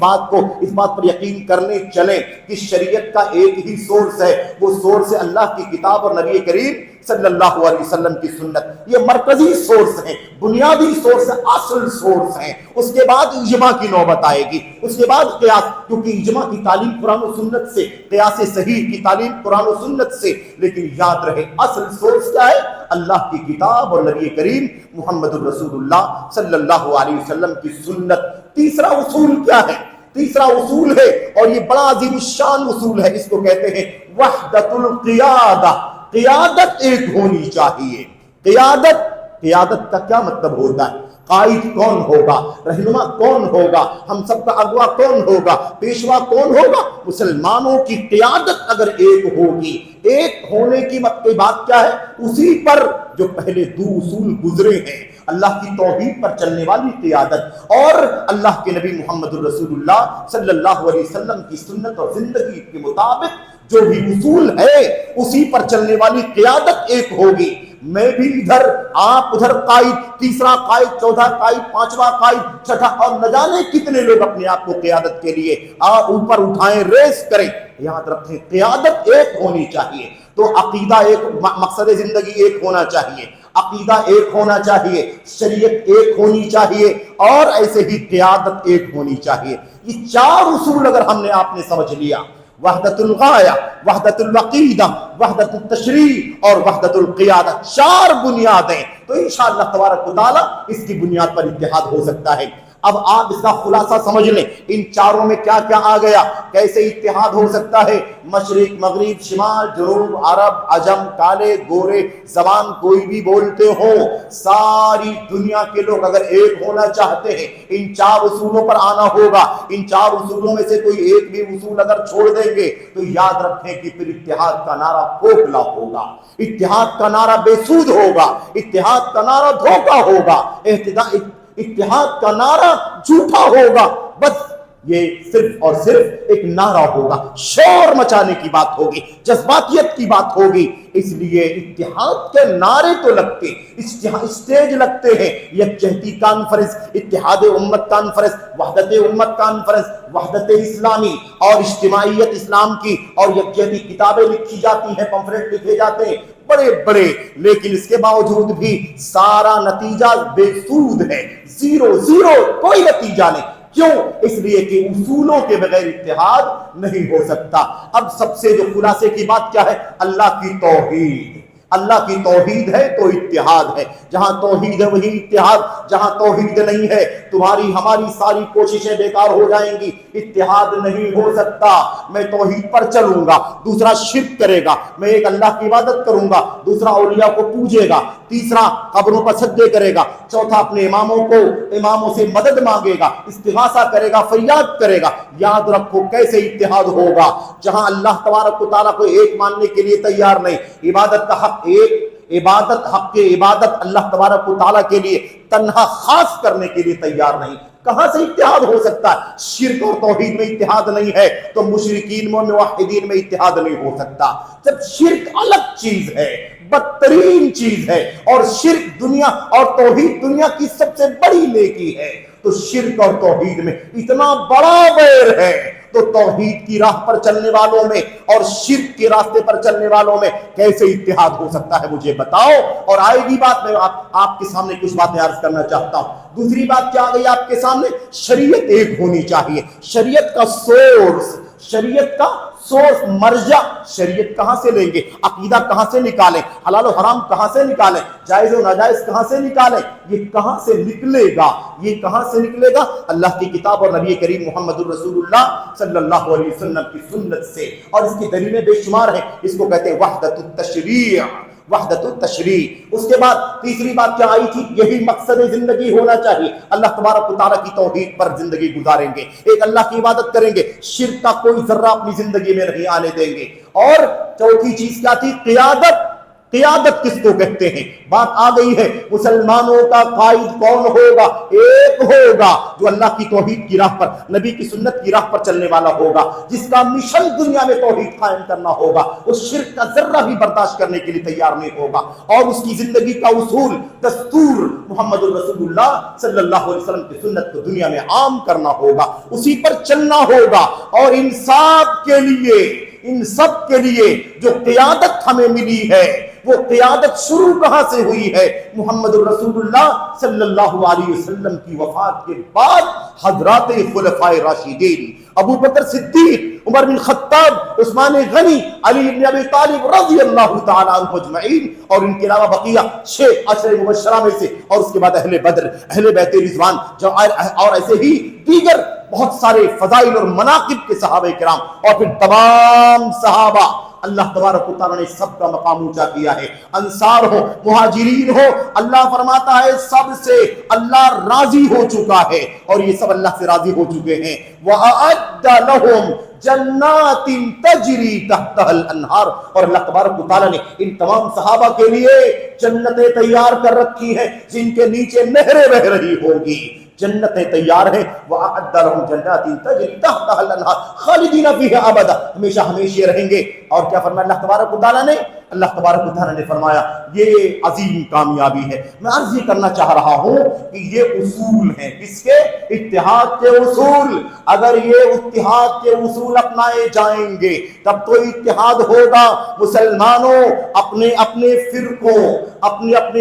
A: بات پر یقین کرنے چلیں کہ شریعت کا ایک ہی سورس ہے، وہ سورس ہے اللہ کی کتاب اور نبی کریم صلی اللہ علیہ وسلم کی سنت۔ یہ مرکزی سورس ہیں، بنیادی سورس ہے، اصل سورس ہیں۔ اس کے بعد اجماع کی نوبت آئے گی، اس کے بعد قیاس، کیونکہ اجماع کی تعلیم قرآن و سنت سے، قیاس صحیح کی تعلیم قرآن و سنت سے، لیکن یاد رہے اصل سورس کیا ہے؟ اللہ کی کتاب اور نبی کریم محمد الرسول اللہ صلی اللہ علیہ وسلم کی سنت۔ تیسرا اصول کیا ہے؟ تیسرا اصول ہے، اور یہ بڑا عظیم الشان اصول ہے، اس کو کہتے ہیں وحدت القیادہ۔ قیادت ایک ہونی چاہیے۔ قیادت کا کیا مطلب ہوتا ہے؟ قائد کون ہوگا، رہنما کون ہوگا، ہم سب کا اغوا کون ہوگا، پیشوا کون ہوگا؟ مسلمانوں کی قیادت اگر ایک ہوگی، ایک ہونے کی بات کیا ہے؟ اسی پر جو پہلے دو اصول گزرے ہیں، اللہ کی توحید پر چلنے والی قیادت اور اللہ کے نبی محمد الرسول اللہ صلی اللہ علیہ وسلم کی سنت اور زندگی کے مطابق جو بھی اصول ہے اسی پر چلنے والی قیادت ایک ہوگی۔ میں بھی ادھر، آپ ادھر قائد، تیسرا قائد، چوتھا قائد، پانچواں قائد، چھٹا، اور نہ جانے کتنے لوگ اپنے آپ کو قیادت کے لیے اوپر اٹھائیں، ریس کریں۔ یاد رکھیں قیادت ایک ہونی چاہیے، تو عقیدہ ایک، مقصد زندگی ایک ہونا چاہیے، عقیدہ ایک ہونا چاہیے، شریعت ایک ہونی چاہیے، اور ایسے ہی قیادت ایک ہونی چاہیے۔ یہ چار اصول اگر ہم نے آپ نے سمجھ لیا، وحدت الغایہ، وحدت العقیدہ، وحدت التشریع اور وحدت القیادہ، چار بنیادیں، تو انشاءاللہ تبارک و تعالی اس کی بنیاد پر اتحاد ہو سکتا ہے۔ اب آپ اس کا خلاصہ سمجھ لیں، ان چاروں میں کیا کیا آ گیا، کیسے اتحاد ہو سکتا ہے؟ مشرق، مغرب، شمال، جنوب، عرب، عجم، کالے، گورے، زبان کوئی بھی بولتے ہو، ساری دنیا کے لوگ اگر ایک ہونا چاہتے ہیں ان چار اصولوں پر آنا ہوگا۔ ان چار اصولوں میں سے کوئی ایک بھی اصول اگر چھوڑ دیں گے تو یاد رکھیں کہ پھر اتحاد کا نعرہ کھوکھلا ہوگا، اتحاد کا نعرہ بے سود ہوگا، اتحاد کا نعرہ دھوکہ ہوگا، اتحاد کا نعرہ جھوٹا ہوگا۔ بس یہ صرف اور صرف ایک نعرہ ہوگا، شور مچانے کی بات ہوگی، جذباتیت کی بات ہوگی۔ اس لیے اتحاد کے نعرے تو لگتے، اسٹیج لگتے ہیں، یکجہتی کانفرنس، اتحاد امت کانفرنس، وحدت امت کانفرنس، وحدت اسلامی اور اجتماعیت اسلام کی اور یکجہتی کتابیں لکھی جاتی ہیں، پمفلیٹ لکھے جاتے ہیں بڑے بڑے، لیکن اس کے باوجود بھی سارا نتیجہ بے سود ہے، زیرو، کوئی نتیجہ نہیں۔ کیوں؟ اس لیے کہ اصولوں کے بغیر اتحاد نہیں ہو سکتا۔ اب سب سے جو خلاصے کی بات کیا ہے؟ اللہ کی توحید۔ اللہ کی توحید ہے تو اتحاد ہے، جہاں توحید ہے وہی اتحاد، جہاں توحید نہیں ہے تمہاری ہماری ساری کوششیں بیکار ہو جائیں گی، اتحاد نہیں ہو سکتا۔ میں توحید پر چلوں گا، دوسرا شرک کرے گا، میں ایک اللہ کی عبادت کروں گا، دوسرا اولیاء کو پوجے گا، تیسرا قبروں پر سجدے کرے گا، چوتھا اپنے اماموں سے مدد مانگے گا، استغاثہ کرے گا، فریاد کرے گا۔ یاد رکھو کیسے اتحاد ہوگا جہاں اللہ تبارک و تعالیٰ کو ایک ماننے کے لیے تیار نہیں، عبادت کا حق ایک، حق کی عبادت اللہ تبارک و تعالیٰ کے لیے تنہا خاص کرنے کے لیے تیار نہیں۔ کہاں سے اتحاد ہو سکتا ہے؟ شرک اور توحید میں اتحاد نہیں ہے تو مشرکین میں موحدین میں اتحاد نہیں ہو سکتا۔ جب شرک الگ چیز ہے، بدترین چیز ہے، اور شرک دنیا اور توحید دنیا کی سب سے بڑی نیکی ہے، تو شرک اور توحید میں اتنا بڑا ویر ہے، تو توحید کی راہ پر چلنے والوں میں اور شرک کے راستے پر چلنے والوں میں کیسے اتحاد ہو سکتا ہے؟ مجھے بتاؤ۔ اور آئے گی بات، میں آپ کے سامنے کچھ باتیں عرض کرنا چاہتا ہوں۔ دوسری بات کیا آ گئی آپ کے سامنے؟ شریعت ایک ہونی چاہیے، شریعت کا سورس، مرجع شریعت کہاں سے لیں گے؟ عقیدہ کہاں سے نکالیں؟ حلال و حرام کہاں سے نکالیں؟ جائز و ناجائز کہاں سے نکالیں؟ یہ کہاں سے نکلے گا؟ یہ کہاں سے نکلے گا؟ اللہ کی کتاب اور نبی کریم محمد الرسول اللہ صلی اللہ علیہ وسلم کی سنت سے، اور اس کی دلیلیں بے شمار ہیں۔ اس کو کہتے ہیں وحدت التشریع، وحدت التشریع۔ اس کے بعد تیسری بات کیا آئی تھی؟ یہی مقصد زندگی ہونا چاہیے، اللہ تبارک و تعالیٰ کی توحید پر زندگی گزاریں گے، ایک اللہ کی عبادت کریں گے، شرک کا کوئی ذرہ اپنی زندگی میں نہیں آنے دیں گے۔ اور چوتھی چیز کیا تھی؟ قیادت کس کو کہتے ہیں؟ بات آ گئی ہے، مسلمانوں کا قائد کون ہوگا؟ ایک ہوگا جو اللہ کی توحید کی راہ پر، نبی کی سنت کی راہ پر چلنے والا ہوگا، جس کا مشن دنیا میں توحید قائم کرنا ہوگا، اس شرک کا ذرہ بھی برداشت کرنے کے لیے تیار نہیں ہوگا، اور اس کی زندگی کا اصول، دستور محمد الرسول اللہ صلی اللہ علیہ وسلم کی سنت کو دنیا میں عام کرنا ہوگا، اسی پر چلنا ہوگا۔ اور ان سب کے لیے جو قیادت ہمیں ملی ہے، وہ قیادت شروع کہاں سے ہوئی ہے؟ محمد الرسول اللہ صلی اللہ علیہ وسلم کی وفات کے بعد حضرات خلفائے راشدین ابو بکر صدیق، عمر بن خطاب، عثمان غنی، علی بن ابی طالب رضی اللہ تعالی عنہ اجمعین، اور ان کے علاوہ بقیہ 6 عشر مبشرہ میں سے، اور اس کے بعد اہل بدر، اہل بیت رضوان، اور ایسے ہی دیگر بہت سارے فضائل اور مناقب کے صحابہ کرام، اور پھر تمام صحابہ، اللہ تبارک و تعالیٰ نے سب کا مقام اونچا کیا ہے۔ انصار ہو، مہاجرین ہو، اللہ فرماتا ہے سب سے اللہ راضی ہو چکا ہے، اور یہ سب اللہ سے راضی ہو چکے ہیں۔ وَأَعَدَّ لَهُمْ جَنَّاتٍ تَجْرِي تَحْتَهَا الْأَنْهَارُ، اور اللہ تبارک و تعالیٰ نے ان تمام صحابہ کے لیے جنتیں تیار کر رکھی ہیں جن کے نیچے نہریں بہ رہی ہوگی، جنتیں تیار ہیں۔ وَأَعَدَّ لَهُمْ جَنَّاتٍ تَجْرِي تَحْتَهَا الْأَنْهَارُ خَالِدِينَ فِيهَا أَبَدًا، ہمیشہ ہمیشہ رہیں گے۔ اور کیا فرمایا اللہ تبارک و تعالیٰ نے؟ اللہ تبارک و تعالیٰ نے فرمایا یہ عظیم کامیابی ہے۔ میں عرض یہ کرنا چاہ رہا ہوں کہ یہ اصول ہیں، کس کے؟ اتحاد کے اصول۔ اگر یہ اتحاد کے اصول اپنائے جائیں گے تب تو اتحاد ہوگا۔ مسلمانوں اپنے اپنے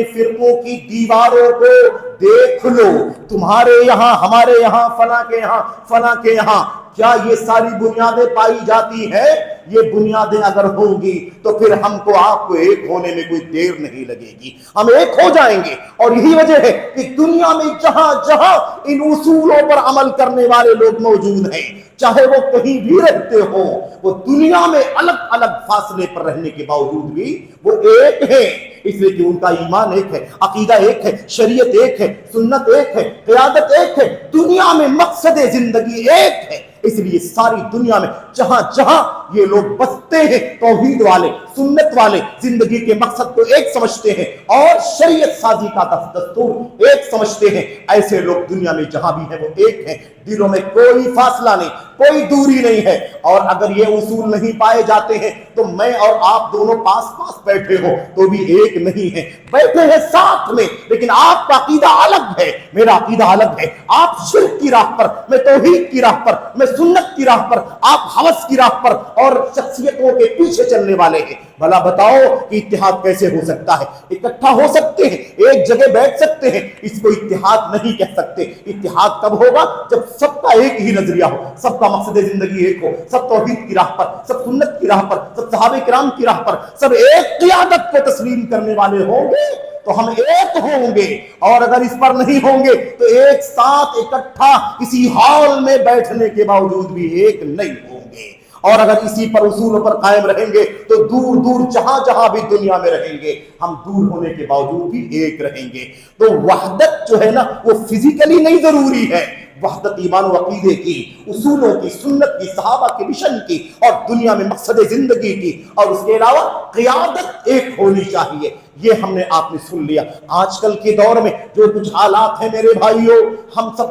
A: فرقوں کی دیواروں کو دیکھ لو، تمہارے یہاں، ہمارے یہاں، فلاں کے یہاں، فلاں کے یہاں، کیا یہ ساری بنیادیں پائی جاتی ہے؟ یہ بنیادیں اگر ہوں گی تو پھر ہم کو آپ کو ایک ہونے میں کوئی دیر نہیں لگے گی، ہم ایک ہو جائیں گے۔ اور یہی وجہ ہے کہ دنیا میں جہاں جہاں ان اصولوں پر عمل کرنے والے لوگ موجود ہیں، چاہے وہ کہیں بھی رہتے ہوں، وہ دنیا میں الگ الگ فاصلے پر رہنے کے باوجود بھی وہ ایک ہیں، اس لیے کہ ان کا ایمان ایک ہے، عقیدہ ایک ہے، شریعت ایک ہے، سنت ایک ہے، قیادت ایک ہے، دنیا میں مقصد زندگی ایک ہے۔ اس لیے ساری دنیا میں جہاں جہاں یہ لوگ بستے ہیں، توحید والے، سنت والے، زندگی کے مقصد کو ایک سمجھتے ہیں اور شریعت سازی کا دستور ایک سمجھتے ہیں، ایسے لوگ دنیا میں جہاں بھی ہیں وہ ایک ہیں، دلوں میں کوئی فاصلہ نہیں، کوئی دوری نہیں ہے۔ اور اگر یہ اصول نہیں پائے جاتے ہیں تو میں اور آپ دونوں پاس پاس بیٹھے ہو تو بھی ایک نہیں ہے، بیٹھے ہیں ساتھ میں، لیکن آپ کا عقیدہ الگ ہے، میرا عقیدہ الگ ہے، آپ شرک کی راہ پر، میں توحید کی راہ پر، میں سنت کی راہ پر، آپ ہوس کی راہ پر اور شخصیتوں کے پیچھے چلنے والے ہیں۔ بھلا بتاؤ کہ اتحاد کیسے ہو سکتا ہے؟ اکٹھا ہو سکتے ہیں، ایک جگہ بیٹھ سکتے ہیں، اس کو اتحاد نہیں کہہ سکتے۔ اتحاد تب ہوگا جب سب کا ایک ہی نظریہ ہو، سب کا مقصد زندگی ایک ہو، سب توحید کی راہ پر، سب سنت کی راہ پر، سب صحابہ کرام کی راہ پر، سب ایک قیادت کو تسلیم کرنے والے ہوں گے تو ہم ایک ہوں گے۔ اور اگر اس پر نہیں ہوں گے تو ایک ساتھ اکٹھا کسی ہال میں بیٹھنے کے باوجود بھی ایک نہیں ہوں گے۔ اور اگر اسی پر اصولوں پر قائم رہیں گے تو دور دور جہاں جہاں بھی دنیا میں رہیں گے ہم دور ہونے کے باوجود بھی ایک رہیں گے۔ تو وحدت جو ہے نا وہ فزیکلی نہیں ضروری ہے، وحدت ایمان و عقیدے کی، اصولوں کی، سنت کی، صحابہ کے مشن کی، اور دنیا میں مقصد زندگی کی، اور اس کے علاوہ قیادت ایک ہونی چاہیے۔ یہ ہم نے آپ نے سن لیا۔ آج کل کے دور میں جو کچھ حالات ہیں میرے بھائیوں، ہم سب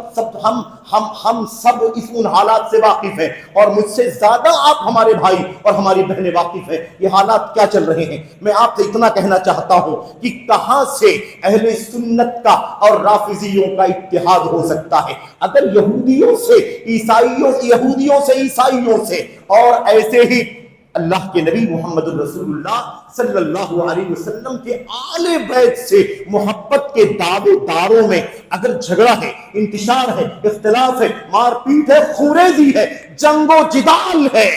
A: اس ان حالات سے واقف ہیں، اور مجھ سے زیادہ آپ ہمارے بھائی اور ہماری بہنیں واقف ہیں یہ حالات کیا چل رہے ہیں۔ میں آپ سے اتنا کہنا چاہتا ہوں کہ کہاں سے اہل سنت کا اور رافضیوں کا اتحاد ہو سکتا ہے؟ اگر یہودیوں سے عیسائیوں سے اور ایسے ہی اللہ کے نبی محمد الرسول اللہ صلی اللہ علیہ وسلم کے آل بیت سے محبت کے دعوے داروں میں اگر جھگڑا ہے، انتشار ہے، اختلاف ہے، مار پیٹ ہے، خوریزی ہے، جنگ و جدال ہے،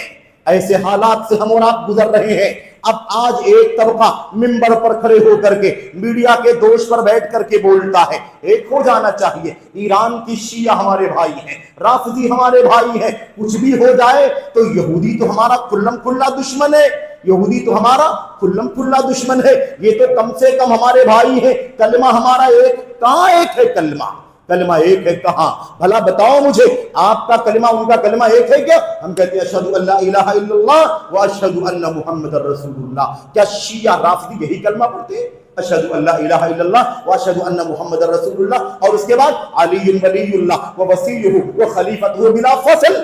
A: ایسے حالات سے ہم اور آپ گزر رہے ہیں۔ اب آج ایک طبقہ منبر پر کھڑے ہو کر کے میڈیا کے دوش پر بیٹھ کر کے بولتا ہے ایک ہو جانا چاہیے، ایران کی شیعہ ہمارے بھائی ہیں، رافضی ہمارے بھائی ہیں، کچھ بھی ہو جائے تو یہودی تو ہمارا کھلم کھلا دشمن ہے، یہودی تو ہمارا کھلم کھلا دشمن ہے، یہ تو کم سے کم ہمارے بھائی ہیں، کلمہ ہمارا ایک، کہاں ایک ہے کلمہ؟ کلمہ ایک ہے کہاں؟ بھلا بتاؤ مجھے، آپ کا کلمہ ان کا کلمہ ایک ہے کیا؟ ہم کہتے ہیں اشہد ان لا الہ الا اللہ و اشہد ان محمد رسول اللہ۔ کیا شیعہ رافضی یہی کلمہ پڑھتے ہیں؟ اشہد ان لا الہ الا اللہ و اشہد ان محمد رسول اللہ، اور اس کے بعد علی ولی اللہ و وصیہ و خلیفۃ بلا فصل۔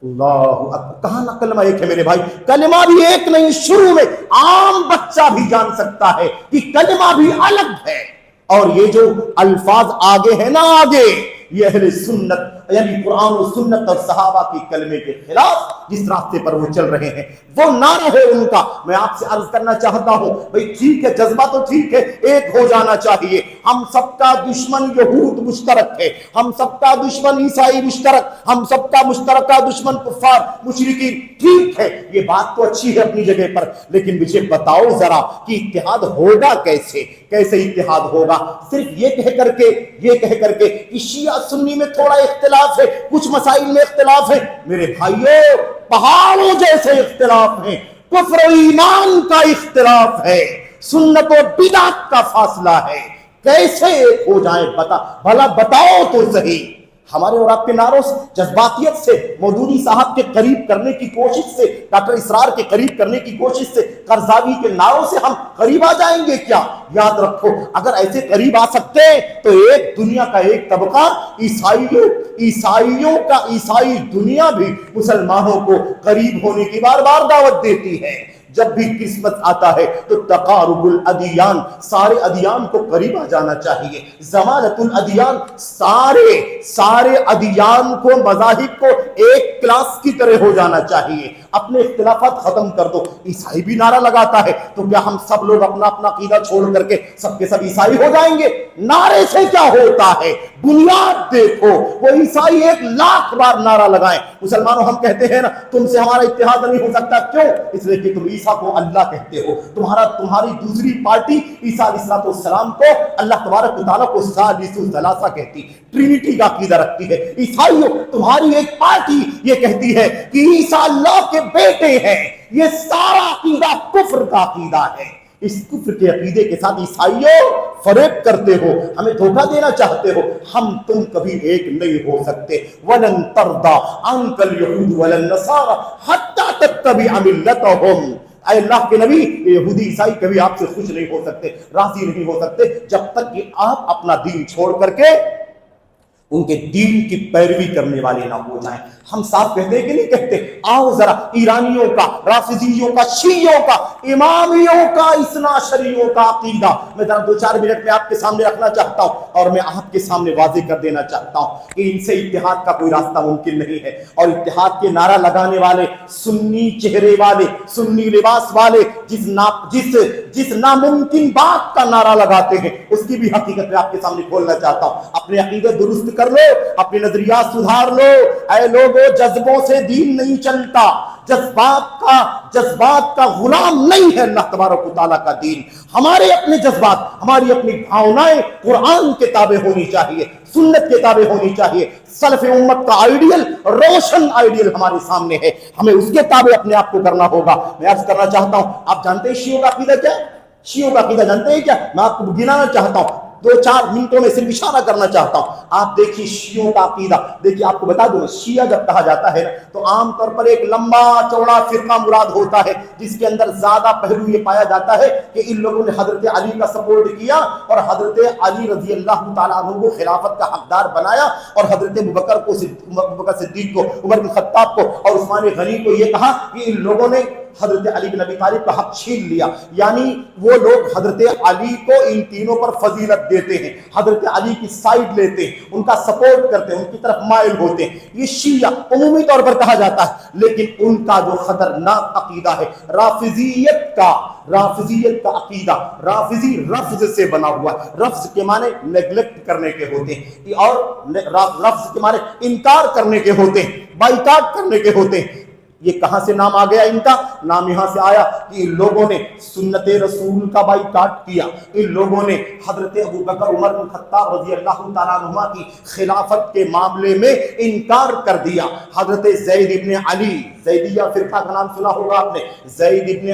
A: اللہ اکبر، کہاں نہ کلمہ ایک ہے میرے بھائی؟ کلمہ بھی ایک نہیں، شروع میں عام بچہ بھی جان سکتا ہے کہ کلمہ بھی الگ ہے، اور یہ جو الفاظ آگے ہیں نا، آگے یہ اہل سنت یعنی قرآن و سنت اور صحابہ کی کلمے کے خلاف جس راستے پر وہ چل رہے ہیں، وہ نعرہ ہے ان کا۔ میں آپ سے عرض کرنا چاہتا ہوں بھئی ٹھیک ہے، جذبہ تو ٹھیک ہے، ایک ہو جانا چاہیے۔ ہم سب کا دشمن یہود مشترک ہے، ہم سب کا دشمن عیسائی مشترک، ہم سب کا مشترکہ دشمن کفار مشرکین، ٹھیک ہے، یہ بات تو اچھی ہے اپنی جگہ پر، لیکن مجھے بتاؤ ذرا کہ اتحاد ہوگا کیسے؟ کیسے اتحاد ہوگا؟ صرف یہ کہہ کر کے کہ شیعہ سنی میں تھوڑا اختلاف ہے، کچھ مسائل میں اختلاف ہے، میرے بھائیوں پہاڑوں جیسے اختلاف ہیں، کفر و ایمان کا اختلاف ہے، سنت و بدعت کا فاصلہ ہے، کیسے ایک ہو جائیں؟ بھلا بتاؤ تو صحیح۔ ہمارے اور آپ کے نعروں سے، جذباتیت سے، مودودی صاحب کے قریب کرنے کی کوشش سے، ڈاکٹر اسرار کے قریب کرنے کی کوشش سے، قرضاوی کے نعروں سے ہم قریب آ جائیں گے کیا؟ یاد رکھو، اگر ایسے قریب آ سکتے تو ایک دنیا کا ایک طبقہ عیسائی دنیا بھی مسلمانوں کو قریب ہونے کی بار بار دعوت دیتی ہے۔ جب بھی قسمت آتا ہے تو تقارب الادیان، سارے ادیان کو قریب آ جانا چاہیے، ضمانت الادیان، سارے ادیان کو، مذاہب کو ایک کلاس کی طرح ہو جانا چاہیے، اپنے اختلافات ختم کر دو۔ عیسائی بھی نعرہ لگاتا ہے، تو کیا ہم سب لوگ اپنا اپنا عقیدہ چھوڑ کر کے سب کے سب عیسائی ہو جائیں گے؟ نعرے سے کیا ہوتا ہے؟ بنیاد دیکھو، وہ عیسائی 1,00,000 بار نعرہ لگائیں، مسلمانوں ہم کہتے ہیں نا تم سے ہمارا اتحاد نہیں ہو سکتا، کیوں؟ اس لیے کہ تم عیسیٰ کو اللہ کہتے ہو، تمہاری دوسری پارٹی عیسیٰ علیہ السلام کو اللہ تبارک و تعالیٰ کو ثالث ثلاثہ کہتی، ٹرینٹی کا عقیدہ رکھتی ہے۔ عیسائیوں تمہاری ایک پارٹی یہ کہتی ہے کہ عیسیٰ اللہ کے بیٹے ہیں، یہ سارا عقیدہ کفر کا عقیدہ ہے۔ اس کفر کے عقیدے کے ساتھ عیسائیوں فریب کرتے ہو، ہمیں دھوکہ دینا چاہتے ہو، ہم تم کبھی ایک نہیں ہو سکتے۔ وَلَن تَرْضَىٰ عَنكَ الْيَهُودُ وَلَا النَّصَارَىٰ حَتَّىٰ تَتَّبِعَ مِلَّتَهُمْ۔ اے اللہ کے نبی، یہودی عیسائی کبھی آپ سے خوش نہیں ہو سکتے، راضی نہیں ہو سکتے، جب تک کہ آپ اپنا دین چھوڑ کر کے ان کے دین کی پیروی کرنے والے نہ ہو جائیں۔ ہم صاف کہتے ہیں کہ نہیں کہتے؟ آؤ ذرا ایرانیوں کا، رافضیوں کا، شیعوں کا، امامیوں کا، اثنا عشریوں کا عقیدہ میں ذرا 2-4 منٹ میں آپ کے سامنے رکھنا چاہتا ہوں، اور میں آپ کے سامنے واضح کر دینا چاہتا ہوں کہ ان سے اتحاد کا کوئی راستہ ممکن نہیں ہے، اور اتحاد کے نعرہ لگانے والے، سنی چہرے والے، سنی لباس والے جس ناممکن بات کا نعرہ لگاتے ہیں، اس کی بھی حقیقت میں آپ کے سامنے کھولنا چاہتا ہوں۔ اپنے عقیدے درست کر لو، اپنے نظریات سدھار لو۔ اے لوگوں، جذبوں سے دین نہیں چلتا، جذبات کا غلام نہیں ہے اللہ تبارک و تعالیٰ کا دین۔ ہمارے اپنے جذبات، ہماری اپنی بھاونائیں قرآن کے تابع ہونی چاہیے، سنت کے تابع ہونی چاہیے۔ سلف امت کا آئیڈیل، روشن آئیڈیل ہمارے سامنے ہے، ہمیں اس کے تابع اپنے آپ کو کرنا ہوگا۔ میں عرض کرنا چاہتا ہوں، آپ جانتے ہیں شیعوں کا عقیدہ کیا ہے؟ شیعوں کا عقیدہ جانتے ہیں کیا؟ میں آپ کو گنانا چاہتا ہوں، 2-4 منٹوں میں صرف اشارہ کرنا چاہتا ہوں۔ آپ دیکھیے شیعوں کا عقیدہ، دیکھیے آپ کو بتا دوں، شیعہ جب کہا جاتا ہے تو عام طور پر ایک لمبا چوڑا فرقہ مراد ہوتا ہے، جس کے اندر زیادہ پہلو یہ پایا جاتا ہے کہ ان لوگوں نے حضرت علی کا سپورٹ کیا، اور حضرت علی رضی اللہ تعالیٰ عنہ کو خلافت کا حقدار بنایا، اور حضرت ابوبکر صدیق کو، عمر بن خطاب کو اور عثمان غنی کو یہ کہا کہ ان لوگوں نے حضرت علی بن ابی طالب کا حق چھین لیا، یعنی وہ لوگ حضرت علی کو ان تینوں پر فضیلت دیتے ہیں، حضرت علی کی سائیڈ لیتے ہیں، ان کا سپورٹ کرتے ہیں، ان کی طرف مائل ہوتے ہیں۔ یہ شیعہ عمومی طور پر کہا جاتا ہے، لیکن ان کا جو خطرناک عقیدہ ہے رافضیت کا عقیدہ، رافضی رفض سے بنا ہوا ہے۔ رفض کے معنی نیگلیکٹ کرنے کے ہوتے ہیں، اور رفض کے معنی انکار کرنے کے ہوتے ہیں، بائیکاٹ کرنے کے ہوتے ہیں۔ یہ کہاں سے نام آ گیا؟ ان کا نام یہاں سے آیا کہ ان لوگوں نے سنت رسول کا بائیکاٹ کیا، ان لوگوں نے حضرت ابوبکر عمر بن خطاب رضی اللہ تعالیٰ عنہ کی خلافت کے معاملے میں انکار کر دیا۔ حضرت زید ابن علی، زیدیہ فرقہ کا نام سنا ہوگا آپ نے، زید ابن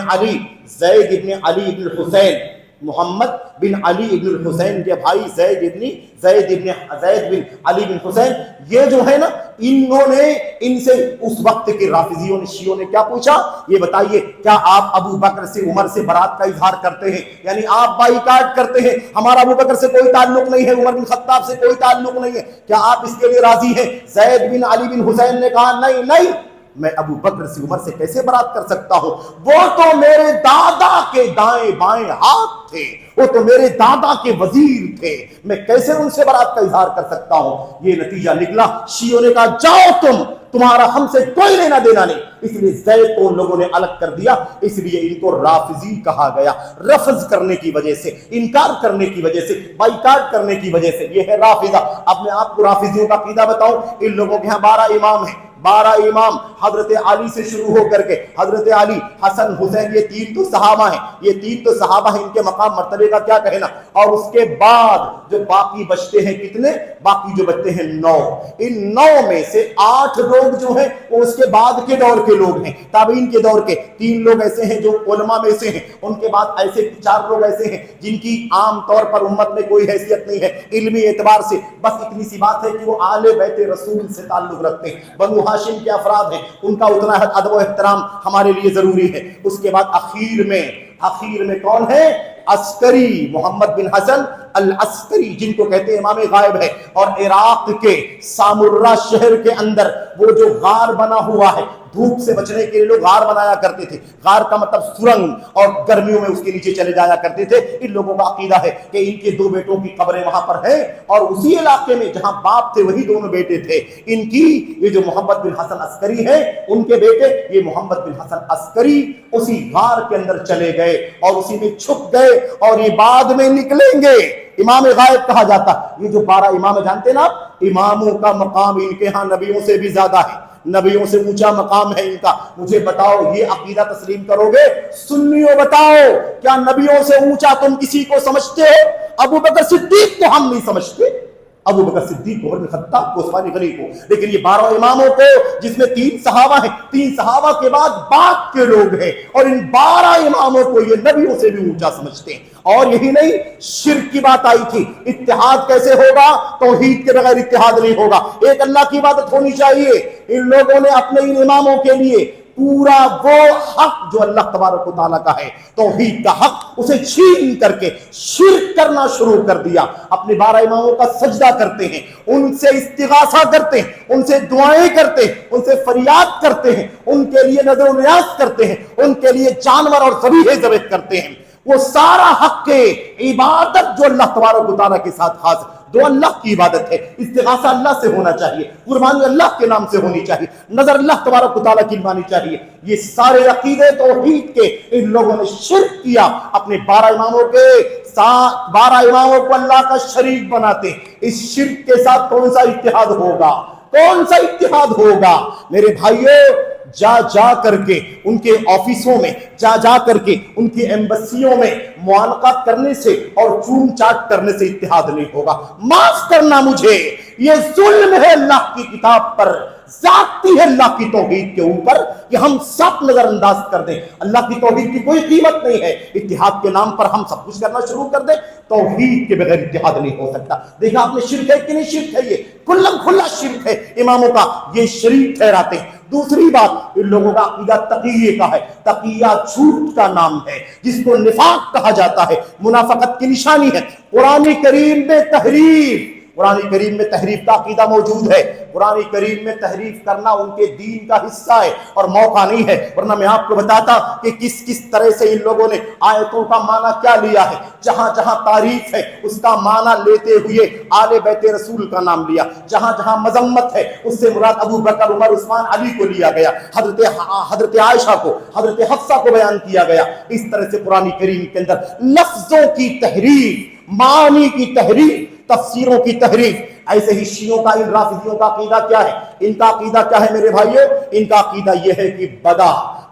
A: علی ابن حسین، محمد بن علی ابن الحسین کے بھائی زید بن علی بن حسین، یہ جو ہے نا، انہوں نے ان سے اس وقت کے رافضیوں نے، شیعوں نے کیا پوچھا، یہ بتائیے کیا آپ ابو بکر سے عمر سے برات کا اظہار کرتے ہیں؟ یعنی آپ بائیکاٹ کرتے ہیں، ہمارا ابو بکر سے کوئی تعلق نہیں ہے، عمر بن خطاب سے کوئی تعلق نہیں ہے، کیا آپ اس کے لیے راضی ہیں؟ زید بن علی بن حسین نے کہا نہیں، میں ابو بکر سے عمر سے کیسے برات کر سکتا ہوں؟ وہ تو میرے دادا کے دائیں بائیں ہاتھ تھے، وہ تو میرے دادا کے وزیر تھے، میں کیسے ان سے برات کا اظہار کر سکتا ہوں؟ یہ نتیجہ نکلا۔ شیعوں نے کہا جاؤ تمہارا ہم سے کوئی لینا دینا نہیں۔ اس لیے زید کو لوگوں نے الگ کر دیا، اس لیے ان کو رافضی کہا گیا، رفض کرنے کی وجہ سے، انکار کرنے کی وجہ سے، بائیکاٹ کرنے کی وجہ سے۔ یہ ہے رافضہ۔ اب میں آپ کو رافضیوں کا عقیدہ بتاؤں۔ ان لوگوں کے ہاں 12 امام ہیں، 12 امام، حضرت علی سے شروع ہو کر کے حضرت علی، حسن، حسین، یہ 3 تو صحابہ ہیں، یہ 3 تو صحابہ ہیں، ان کے مقام مرتبے کا کیا کہنا۔ اور اس کے بعد جو باقی بچتے ہیں کتنے؟ باقی جو بچتے ہیں 9۔ ان 9 میں سے 8 لوگ جو ہیں وہ اس کے بعد کے دور کے لوگ ہیں، تابعین کے دور کے۔ 3 لوگ ایسے ہیں جو علماء میں سے ہیں، ان کے بعد ایسے 4 لوگ ایسے ہیں جن کی عام طور پر امت میں کوئی حیثیت نہیں ہے علمی اعتبار سے، بس اتنی سی بات ہے کہ وہ آل بیت رسول سے تعلق رکھتے ہیں، بنو ہاشم کے افراد ہیں، ان کا اتنا ادب و احترام ہمارے لیے ضروری ہے۔ اس کے بعد اخیر میں کون ہے؟ عسکری، محمد بن حسن العسکری، جن کو کہتے ہیں امام غائب ہے، اور عراق کے سامرہ شہر کے اندر وہ جو غار بنا ہوا ہے، دھوپ سے بچنے کے لیے لوگ غار بنایا کرتے تھے، غار کا مطلب سرنگ، اور گرمیوں میں اس کے نیچے چلے جایا کرتے تھے۔ ان لوگوں کا عقیدہ ہے کہ ان کے 2 بیٹوں کی قبریں وہاں پر ہیں، اور اسی علاقے میں جہاں باپ تھے وہی دونوں بیٹے تھے ان کی۔ یہ جو محمد بن حسن عسکری ہیں، ان کے بیٹے، یہ محمد بن حسن عسکری اسی غار کے اندر چلے گئے اور اسی میں چھپ گئے، اور یہ بعد میں نکلیں گے۔ امام غائب کہا جاتا۔ یہ جو 12 امام جانتے نا، اماموں کا مقام ان کے ہاں نبیوں سے بھی زیادہ ہے، نبیوں سے اونچا مقام ہے ان کا۔ مجھے بتاؤ، یہ عقیدہ تسلیم کرو گے؟ سنیوں بتاؤ، کیا نبیوں سے اونچا تم کسی کو سمجھتے ہو؟ ابو بکر صدیق کو ہم نہیں سمجھتے، ابو بکر صدیق کو، عمر بن خطاب کو، عثمان غنی کو، لیکن یہ 12 اماموں کو، جس میں 3 صحابہ ہیں، 3 صحابہ کے بعد بعد کے لوگ ہیں، اور ان 12 اماموں کو یہ نبیوں سے بھی اونچا سمجھتے ہیں۔ اور یہی نہیں، شرک کی بات آئی تھی، اتحاد کیسے ہوگا؟ توحید کے بغیر اتحاد نہیں ہوگا، ایک اللہ کی عبادت ہونی چاہیے۔ ان لوگوں نے اپنے ان اماموں کے لیے پورا وہ حق جو اللہ تبارک و تعالیٰ کا ہے، توحید کا حق، اسے چھین کر کے شرک کرنا شروع کر دیا۔ اپنے 12 اماموں کا سجدہ کرتے ہیں، ان سے استغاثہ کرتے ہیں، ان سے دعائیں کرتے ہیں، ان سے فریاد کرتے ہیں، ان کے لیے نظر و نیاز کرتے ہیں، ان کے لیے جانور اور ذبیحے ذبح کرتے ہیں۔ وہ سارا حق کے عبادت جو اللہ تبارک و تعالیٰ کے ساتھ خاص ہے، دو اللہ کی عبادت ہے، استغاثہ اللہ سے ہونا چاہیے، قربانی اللہ کے نام سے ہونی چاہیے، نظر اللہ تبارک و تعالیٰ کی مانی چاہیے۔ یہ سارے عقیدے توحید کے ان لوگوں نے شرک کیا، اپنے 12 اماموں کے ساتھ 12 اماموں کو اللہ کا شریک بناتے۔ اس شرک کے ساتھ کون سا اتحاد ہوگا؟ کون سا اتحاد ہوگا؟ میرے بھائیوں، جا کر کے ان کے آفیسوں میں، جا کر کے ان کی ایمبسیوں میں معانقہ کرنے سے اور چوم چاٹ کرنے سے اتحاد نہیں ہوگا۔ معاف کرنا مجھے، یہ ظلم ہے اللہ کی کتاب پر، زیادتی ہے اللہ کی توحید کے اوپر کہ ہم سب نظر انداز کر دیں۔ اللہ کی توحید کی کوئی قیمت نہیں ہے، اتحاد کے نام پر ہم سب کچھ کرنا شروع کر دیں۔ توحید کے بغیر اتحاد نہیں ہو سکتا۔ دیکھا آپ نے، شرک ہے کہ نہیں شرک ہے؟ یہ کھلم کھلا شرک ہے، اماموں کا یہ شریک ٹھہراتے ہیں۔ دوسری بات، ان لوگوں کا عقیدہ تقیہ کا ہے۔ تقیہ جھوٹ کا نام ہے جس کو نفاق کہا جاتا ہے، منافقت کی نشانی ہے۔ قرآن کریم میں تحریف، قرآن کریم میں تحریف کا عقیدہ موجود ہے۔ قرآن کریم میں تحریف کرنا ان کے دین کا حصہ ہے اور موقع نہیں ہے، ورنہ میں آپ کو بتاتا کہ کس طرح سے ان لوگوں نے آیتوں کا معنی کیا لیا ہے۔ جہاں جہاں تعریف ہے اس کا معنی لیتے ہوئے آل بیت رسول کا نام لیا، جہاں جہاں مذمت ہے اس سے مراد ابو بکر، عمر، عثمان، علی کو لیا گیا، حضرت عائشہ کو، حضرت حفصہ کو بیان کیا گیا۔ اس طرح سے قرآن کریم کے اندر لفظوں کی تحریف، معانی کی تحریف، تفسیروں کی تحریف۔ ایسے ہی شیعوں کا، ان رافضیوں کا عقیدہ کیا ہے؟ ان کا عقیدہ کیا ہے میرے بھائیوں؟ ان کا عقیدہ یہ ہے کہ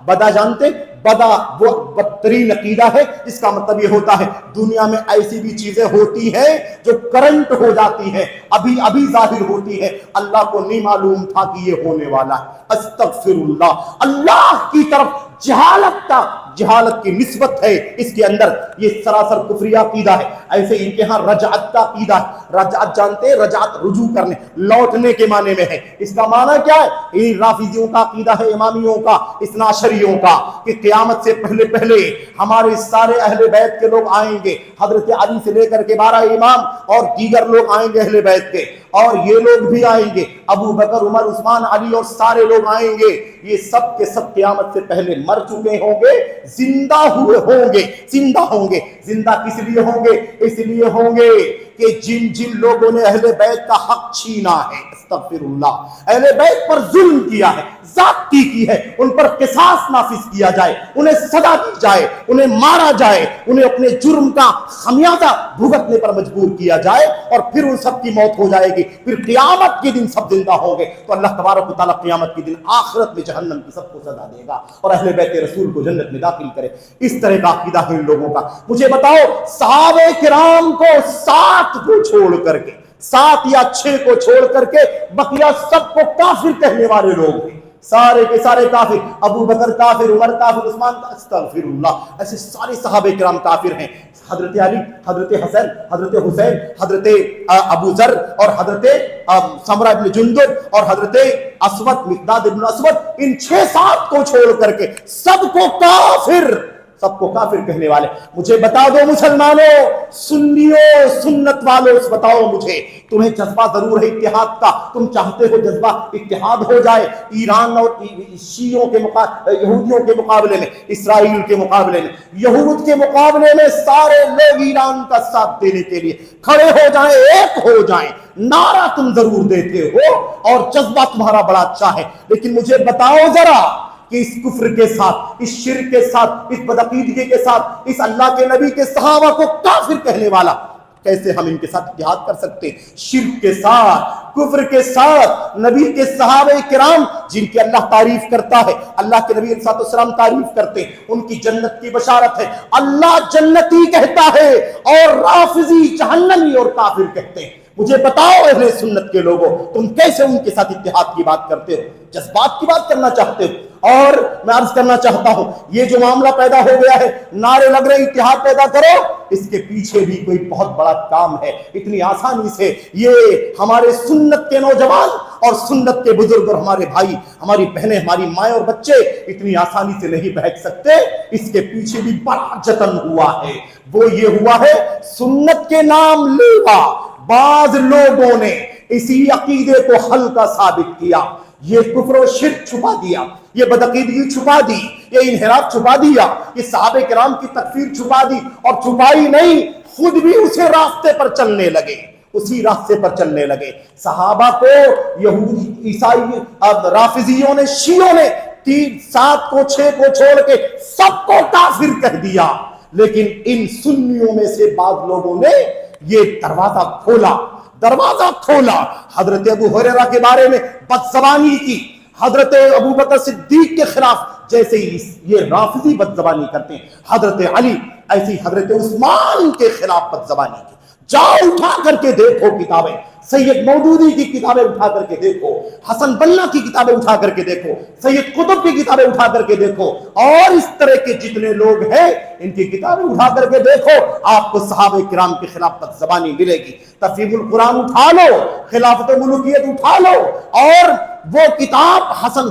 A: بدا جانتے، بدا وہ بدترین عقیدہ ہے، اس کا مطلب یہ ہوتا ہے دنیا میں ایسی بھی چیزیں ہوتی ہیں جو کرنٹ ہو جاتی ہیں، ابھی ظاہر ہوتی ہے، اللہ کو نہیں معلوم تھا کہ یہ ہونے والا ہے۔ استغفر اللہ، اللہ کی طرف جہالت کا جہالت کی نسبت ہے اس کے اندر، یہ سراسر کفری عقیدہ ہے۔ ایسے ان کے ہاں رجعت کا عقیدہ ہے۔ رجعت جانتے ہیں؟ رجعت رجوع کرنے، لوٹنے کے معنی میں ہے۔ اس کا معنی کیا ہے؟ ان رافضیوں کا عقیدہ ہے، امامیوں کا، اثنا عشریوں کا، کہ قیامت سے پہلے پہلے ہمارے سارے اہل بیت کے لوگ آئیں گے، حضرت علی سے لے کر کے 12 امام اور دیگر لوگ آئیں گے اہل بیت کے، اور یہ لوگ بھی آئیں گے، ابو بکر، عمر، عثمان، علی اور سارے لوگ آئیں گے۔ یہ سب کے سب قیامت سے پہلے مر چکے ہوں گے، زندہ ہوئے ہوں گے، زندہ ہوں گے۔ زندہ کس لیے ہوں گے؟ اس لیے ہوں گے کہ جن جن لوگوں نے اہل بیت کا حق چھینا ہے، استغفر اللہ، اہل بیت پر ظلم کیا ہے، زیادتی کی ہے، ان پر قصاص نافذ کیا جائے، انہیں سزا دی جائے، انہیں مارا جائے، انہیں اپنے جرم کا خمیازہ بھگتنے پر مجبور کیا جائے، اور پھر ان سب کی موت ہو جائے گی، پھر قیامت کے دن سب زندہ ہوں گے، تو اللہ تبارک و تعالیٰ قیامت کے دن آخرت میں جہنم کی سب کو سزا دے گا اور اہل بیت رسول کو جنت میں داخل کرے۔ اس طرح کا عقیدہ ہے ان لوگوں کا۔ مجھے بتاؤ، صحابہ کرام کو 7 کو چھوڑ کر کے، 7 یا 6 کو چھوڑ کر کے بقیہ سب کو کافر کہنے والے لوگ ہیں، سارے کے سارے کافر، ابو بکر کافر، عمر کافر، عثمان، استغفر اللہ، ایسے سارے صحابہ کرام کافر ہیں۔ حضرت علی، حضرت حسن، حضرت حسین، حضرت ابو ذر اور حضرت سمرہ بن جندب اور حضرت اسود، مقداد بن اسود، ان 6-7 کو چھوڑ کر کے سب کو کافر کہنے والے۔ مجھے بتا دو مسلمانوں، سنیوں، سنت والوں، بتاؤ مجھے، تمہیں جذبہ ضرور ہے اتحاد کا، تم چاہتے ہو جذبہ اتحاد ہو جائے ایران اور شیعوں کے یہودیوں کے مقابلے میں، اسرائیل کے مقابلے میں، یہود کے مقابلے میں سارے لوگ ایران کا ساتھ دینے کے لیے کھڑے ہو جائیں، ایک ہو جائیں، نعرہ تم ضرور دیتے ہو اور جذبہ تمہارا بڑا اچھا ہے، لیکن مجھے بتاؤ ذرا کہ اس کفر کے ساتھ، اس شرک کے ساتھ، اس بدعقیدگی کے ساتھ، اس اللہ کے نبی کے صحابہ کو کافر کہنے والا، کیسے ہم ان کے ساتھ اتحاد کر سکتے؟ شرک کے ساتھ، کفر کے ساتھ، نبی کے صحابہ کرام جن کی اللہ تعریف کرتا ہے، اللہ کے نبی علیہ السلام تعریف کرتے ہیں، ان کی جنت کی بشارت ہے، اللہ جنتی کہتا ہے اور رافضی جہنمی اور کافر کہتے ہیں۔ مجھے بتاؤ اہل سنت کے لوگوں، تم کیسے ان کے ساتھ اتحاد کی بات کرتے ہو، جذبات کی بات کرنا چاہتے ہو؟ اور میں عرض کرنا چاہتا ہوں، یہ جو معاملہ پیدا ہو گیا ہے، نعرے لگ رہے اتحاد پیدا کرو، اس کے پیچھے بھی کوئی بہت بڑا کام ہے۔ اتنی آسانی سے یہ ہمارے سنت کے نوجوان اور سنت کے بزرگ اور ہمارے بھائی، ہماری بہنیں، ہماری مائیں اور بچے اتنی آسانی سے نہیں بہک سکتے۔ اس کے پیچھے بھی بڑا جتن ہوا ہے، وہ یہ ہوا ہے، سنت کے نام لیوا بعض لوگوں نے اسی عقیدے کو ہلکا ثابت کیا، یہ کفر و شرک چھپا دیا، یہ بدعقیدگی چھپا دی، یہ انحراف چھپا دیا، یہ صحابہ کرام کی تکفیر چھپا دی، اور چھپائی نہیں، خود بھی اسی راستے پر چلنے لگے، اسی راستے پر چلنے لگے۔ صحابہ کو یہودی، عیسائی، رافضیوں نے، شیعوں نے 7 کو 6 کو چھوڑ کے سب کو کافر کہہ دیا، لیکن ان سنیوں میں سے بعض لوگوں نے یہ دروازہ کھولا، حضرت ابو ہریرہ کے بارے میں بدزبانی کی، حضرت ابو بکر صدیق کے خلاف جیسے ہی یہ رافضی بدزبانی کرتے ہیں، حضرت علی، ایسی حضرت عثمان کے خلاف بدزبانی کی۔ جاؤ اٹھا کر کے دیکھو کتابیں، سید مودودی کی کتابیں اٹھا کر کے دیکھو، حسن بنا کی کتابیں اٹھا کر کے دیکھو، سید قطب کی کتابیں اٹھا کر کے دیکھو، اور اس طرح کے جتنے لوگ ہیں ان کی کتابیں اٹھا کر کے دیکھو، آپ کو صحابہ کرام کے خلاف بدزبانی ملے گی۔ تفہیم القرآن اٹھا لو، خلافت ملوکیت اٹھا لو، اور وہ کتاب حسن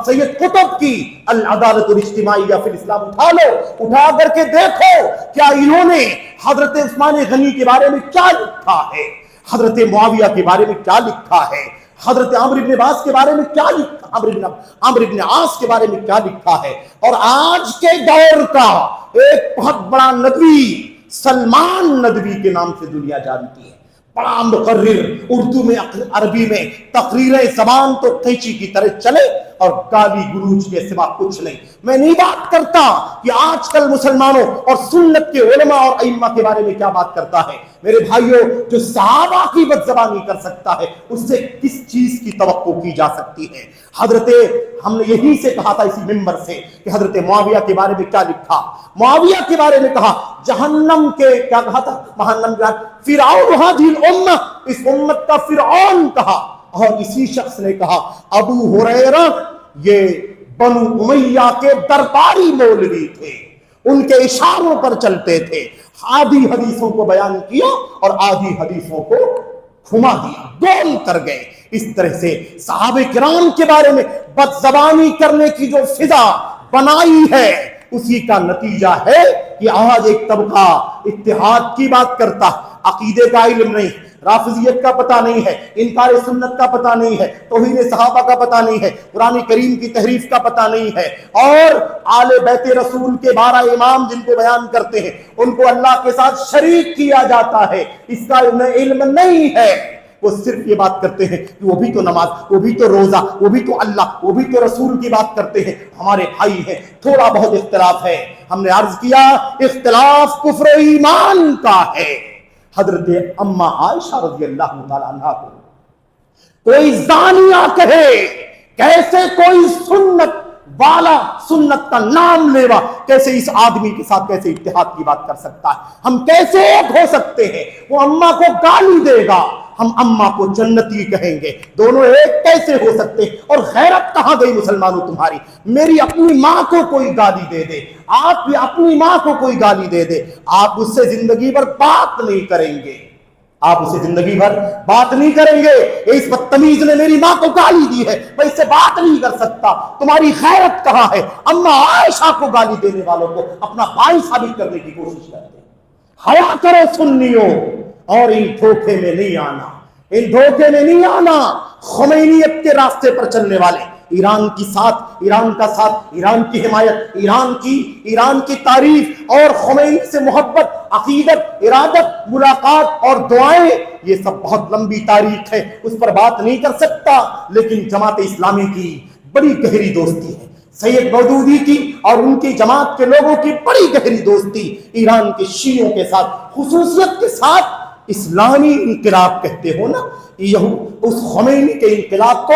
A: سید قطب کی العدالت الاجتماعیہ فی الاسلام اٹھا لو، اٹھا کر کے دیکھو کیا انہوں نے حضرت عثمان غنی کے بارے میں کیا لکھا ہے، حضرت معاویہ کے بارے میں کیا لکھا ہے، حضرت عمرو بن عاص کے بارے میں کیا لکھا، عمرو بن عاص کے بارے میں کیا لکھا ہے۔ اور آج کے دور کا ایک بہت بڑا ندوی، سلمان ندوی کے نام سے دنیا جانتی ہے، بڑا مقرر، اردو میں، عربی میں تقریریں، زبان تو قینچی کی طرح چلے اور گالی گلوچ کے سوا کچھ نہیں۔ میں نہیں بات کرتا کہ آج کل مسلمانوں اور سنت کے علماء اور ائمہ کے بارے میں کیا بات کرتا ہے۔ میرے بھائیوں، جو صحابہ کی بدزبانی کر سکتا ہے اس سے کس چیز کی توقع کی جا سکتی ہے؟ ہم نے یہی سے کہا تھا اسی ممبر سے کہ حضرت معاویہ کے بارے میں کیا لکھا، معاویہ کے بارے میں کہا جہنم کے، کیا کہا تھا، جہنم کا فرعون ہذہ الامہ، اس امت کا فرعون کہا، اور اسی شخص نے کہا ابو ہریرہ یہ بنو امیہ کے درباری مولوی تھے، ان کے اشاروں پر چلتے تھے، آدھی حدیثوں کو بیان کیا اور آدھی حدیثوں کو گھما دیا، گول کر گئے۔ اس طرح سے صحابہ کرام کے بارے میں بد زبانی کرنے کی جو فضا بنائی ہے، اسی کا نتیجہ ہے کہ آج ایک طبقہ اتحاد کی بات کرتا، عقیدے کا علم نہیں، رافضیت کا پتہ نہیں ہے، انکار سنت کا پتہ نہیں ہے، توہین صحابہ کا پتہ نہیں ہے، قرآن کریم کی تحریف کا پتہ نہیں ہے، اور آل بیت رسول کے 12 امام جن کو بیان کرتے ہیں ان کو اللہ کے ساتھ شریک کیا جاتا ہے، اس کا علم نہیں ہے۔ وہ صرف یہ بات کرتے ہیں کہ وہ بھی تو نماز، وہ بھی تو روزہ، وہ بھی تو اللہ، وہ بھی تو رسول کی بات کرتے ہیں، ہمارے بھائی ہیں، تھوڑا بہت اختلاف ہے۔ ہم نے عرض کیا اختلاف کفر و ایمان کا ہے۔ حضرت اما عائشہ رضی اللہ تعالی عنہا کو کوئی زانیہ کہے، کیسے کوئی سنت والا، سنت کا نام لیوا کیسے اس آدمی کے ساتھ کیسے اتحاد کی بات کر سکتا ہے؟ ہم کیسے ایک ہو سکتے ہیں؟ وہ اما کو گالی دے گا، ہم اما کو جنتی کہیں گے، دونوں ایک کیسے ہو سکتے؟ اور غیرت کہاں گئی مسلمانوں تمہاری؟ میری اپنی ماں کو کوئی گالی دے دے، آپ بھی اپنی ماں کو کوئی گالی دے دے، آپ اس سے زندگی بھر بات نہیں کریں گے، آپ اسے زندگی بھر بات نہیں کریں گے۔ اس بدتمیز نے میری ماں کو گالی دی ہے، میں اس سے بات نہیں کر سکتا۔ تمہاری غیرت کہاں ہے؟ اما عائشہ کو گالی دینے والوں کو اپنا بھائی ثابت کرنے کی کوشش کرتے ہیں۔ حیا کرو سنیوں، اور ان دھوکے میں نہیں آنا، ان دھوکے میں نہیں آنا۔ خمینیت کے راستے پر چلنے والے، ایران کی ساتھ، ایران کا ساتھ، ایران کی حمایت، ایران کی تعریف اور خمینی سے محبت، عقیدت، ارادت، ملاقات اور دعائیں، یہ سب بہت لمبی تاریخ ہے، اس پر بات نہیں کر سکتا۔ لیکن جماعت اسلامی کی بڑی گہری دوستی ہے، سید مودودی کی اور ان کی جماعت کے لوگوں کی بڑی گہری دوستی ایران کے شیعوں کے ساتھ، خصوصیت کے ساتھ اسلامی انقلاب کہتے ہو نا، اس خمینی کے انقلاب کو،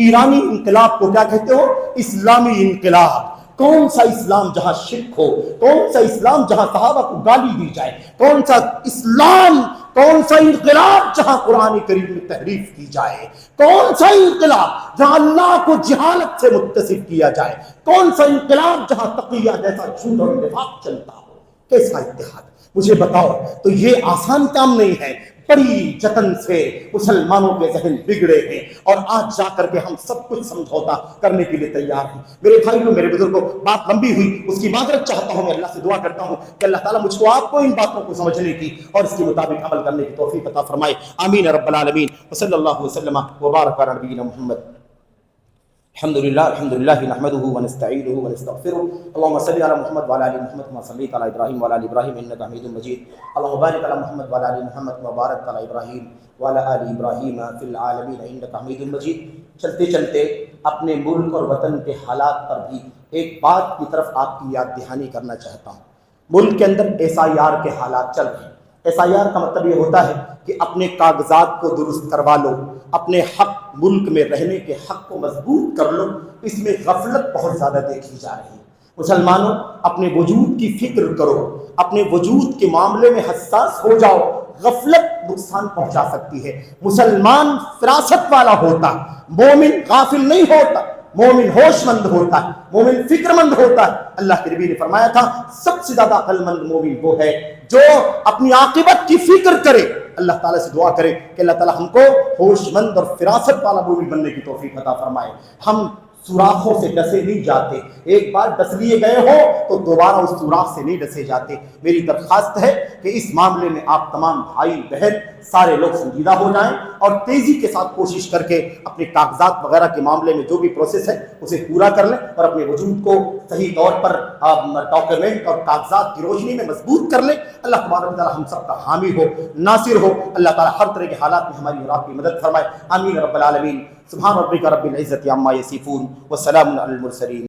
A: ایرانی انقلاب کو کیا کہتے ہو؟ اسلامی انقلاب۔ کون سا اسلام جہاں شرک ہو، کون سا اسلام جہاں صحابہ کو گالی دی جائے، کون سا اسلام، کون سا انقلاب جہاں قرآن کریم میں تحریف کی جائے، کون سا انقلاب جہاں اللہ کو جہالت سے متصف کیا جائے، کون سا انقلاب جہاں تقیہ جیسا جھوٹ اور نفاق چلتا ہو؟ کیسا اتحاد؟ مجھے بتاؤ۔ تو یہ آسان کام نہیں ہے، بڑی جتن سے مسلمانوں کے ذہن بگڑے ہیں، اور آج جا کر کے ہم سب کچھ سمجھوتا کرنے کے لیے تیار ہیں۔ میرے بھائیوں، میرے بزرگوں، بات لمبی ہوئی، اس کی معذرت چاہتا ہوں، میں اللہ سے دعا کرتا ہوں کہ اللہ تعالیٰ مجھ کو آپ کو ان باتوں کو سمجھنے کی اور اس کے مطابق عمل کرنے کی توفیق عطا فرمائے، آمین رب العالمین۔ وصلی اللہ وسلم وبارک علی نبینا محمد۔ الحمدللہ نحمده ونستعینه ونستغفره، اللهم صل علی محمد وعلی آل محمد كما صلیت علی ابراہیم وعلی آل ابراہیم انک حمید مجید، اللهم بارک علی محمد وعلی آل محمد كما بارکت علی ابراہیم وعلی آل ابراہیم فی العالمین انک حمید مجید۔ چلتے چلتے اپنے ملک اور وطن کے حالات پر بھی ایک بات کی طرف آپ کی یاد دہانی کرنا چاہتا ہوں۔ ملک کے اندر SIR کے حالات چل رہے ہیں۔ SIR کا مطلب یہ ہوتا ہے کہ اپنے کاغذات کو درست کروا لو، اپنے حق، ملک میں رہنے کے حق کو مضبوط کر لو۔ اس میں غفلت بہت زیادہ دیکھی جا رہی ہے۔ مسلمانوں، اپنے وجود کی فکر کرو، اپنے وجود کے معاملے میں حساس ہو جاؤ۔ غفلت نقصان پہنچا سکتی ہے۔ مسلمان فراست والا ہوتا، مومن غافل نہیں ہوتا، مومن ہوش مند ہوتا ہے، مومن فکر مند ہوتا ہے۔ اللہ کے نبی نے فرمایا تھا سب سے زیادہ عقل مند مومن وہ ہے جو اپنی عاقبت کی فکر کرے۔ اللہ تعالیٰ سے دعا کرے کہ اللہ تعالیٰ ہم کو ہوش مند اور فراست والا مومن بننے کی توفیق عطا فرمائے۔ ہم سوراخوں سے ڈسے نہیں جاتے، ایک بار ڈس لیے گئے ہو تو دوبارہ اس سوراخ سے نہیں ڈسے جاتے۔ میری درخواست ہے کہ اس معاملے میں آپ تمام بھائی بہن سارے لوگ سنجیدہ ہو جائیں اور تیزی کے ساتھ کوشش کر کے اپنے کاغذات وغیرہ کے معاملے میں جو بھی پروسیس ہے اسے پورا کر لیں اور اپنے وجود کو صحیح طور پر ڈاکیومنٹ اور کاغذات کی روشنی میں مضبوط کر لیں۔ اللہ تبارک و تعالیٰ ہم سب کا حامی ہو، ناصر ہو۔ اللہ تعالیٰ ہر طرح کے حالات میں ہماری اور آپ کی مدد فرمائے، آمین رب العالمین۔ سبحان ربک رب العزت عما یصفون وسلام علی المرسلین۔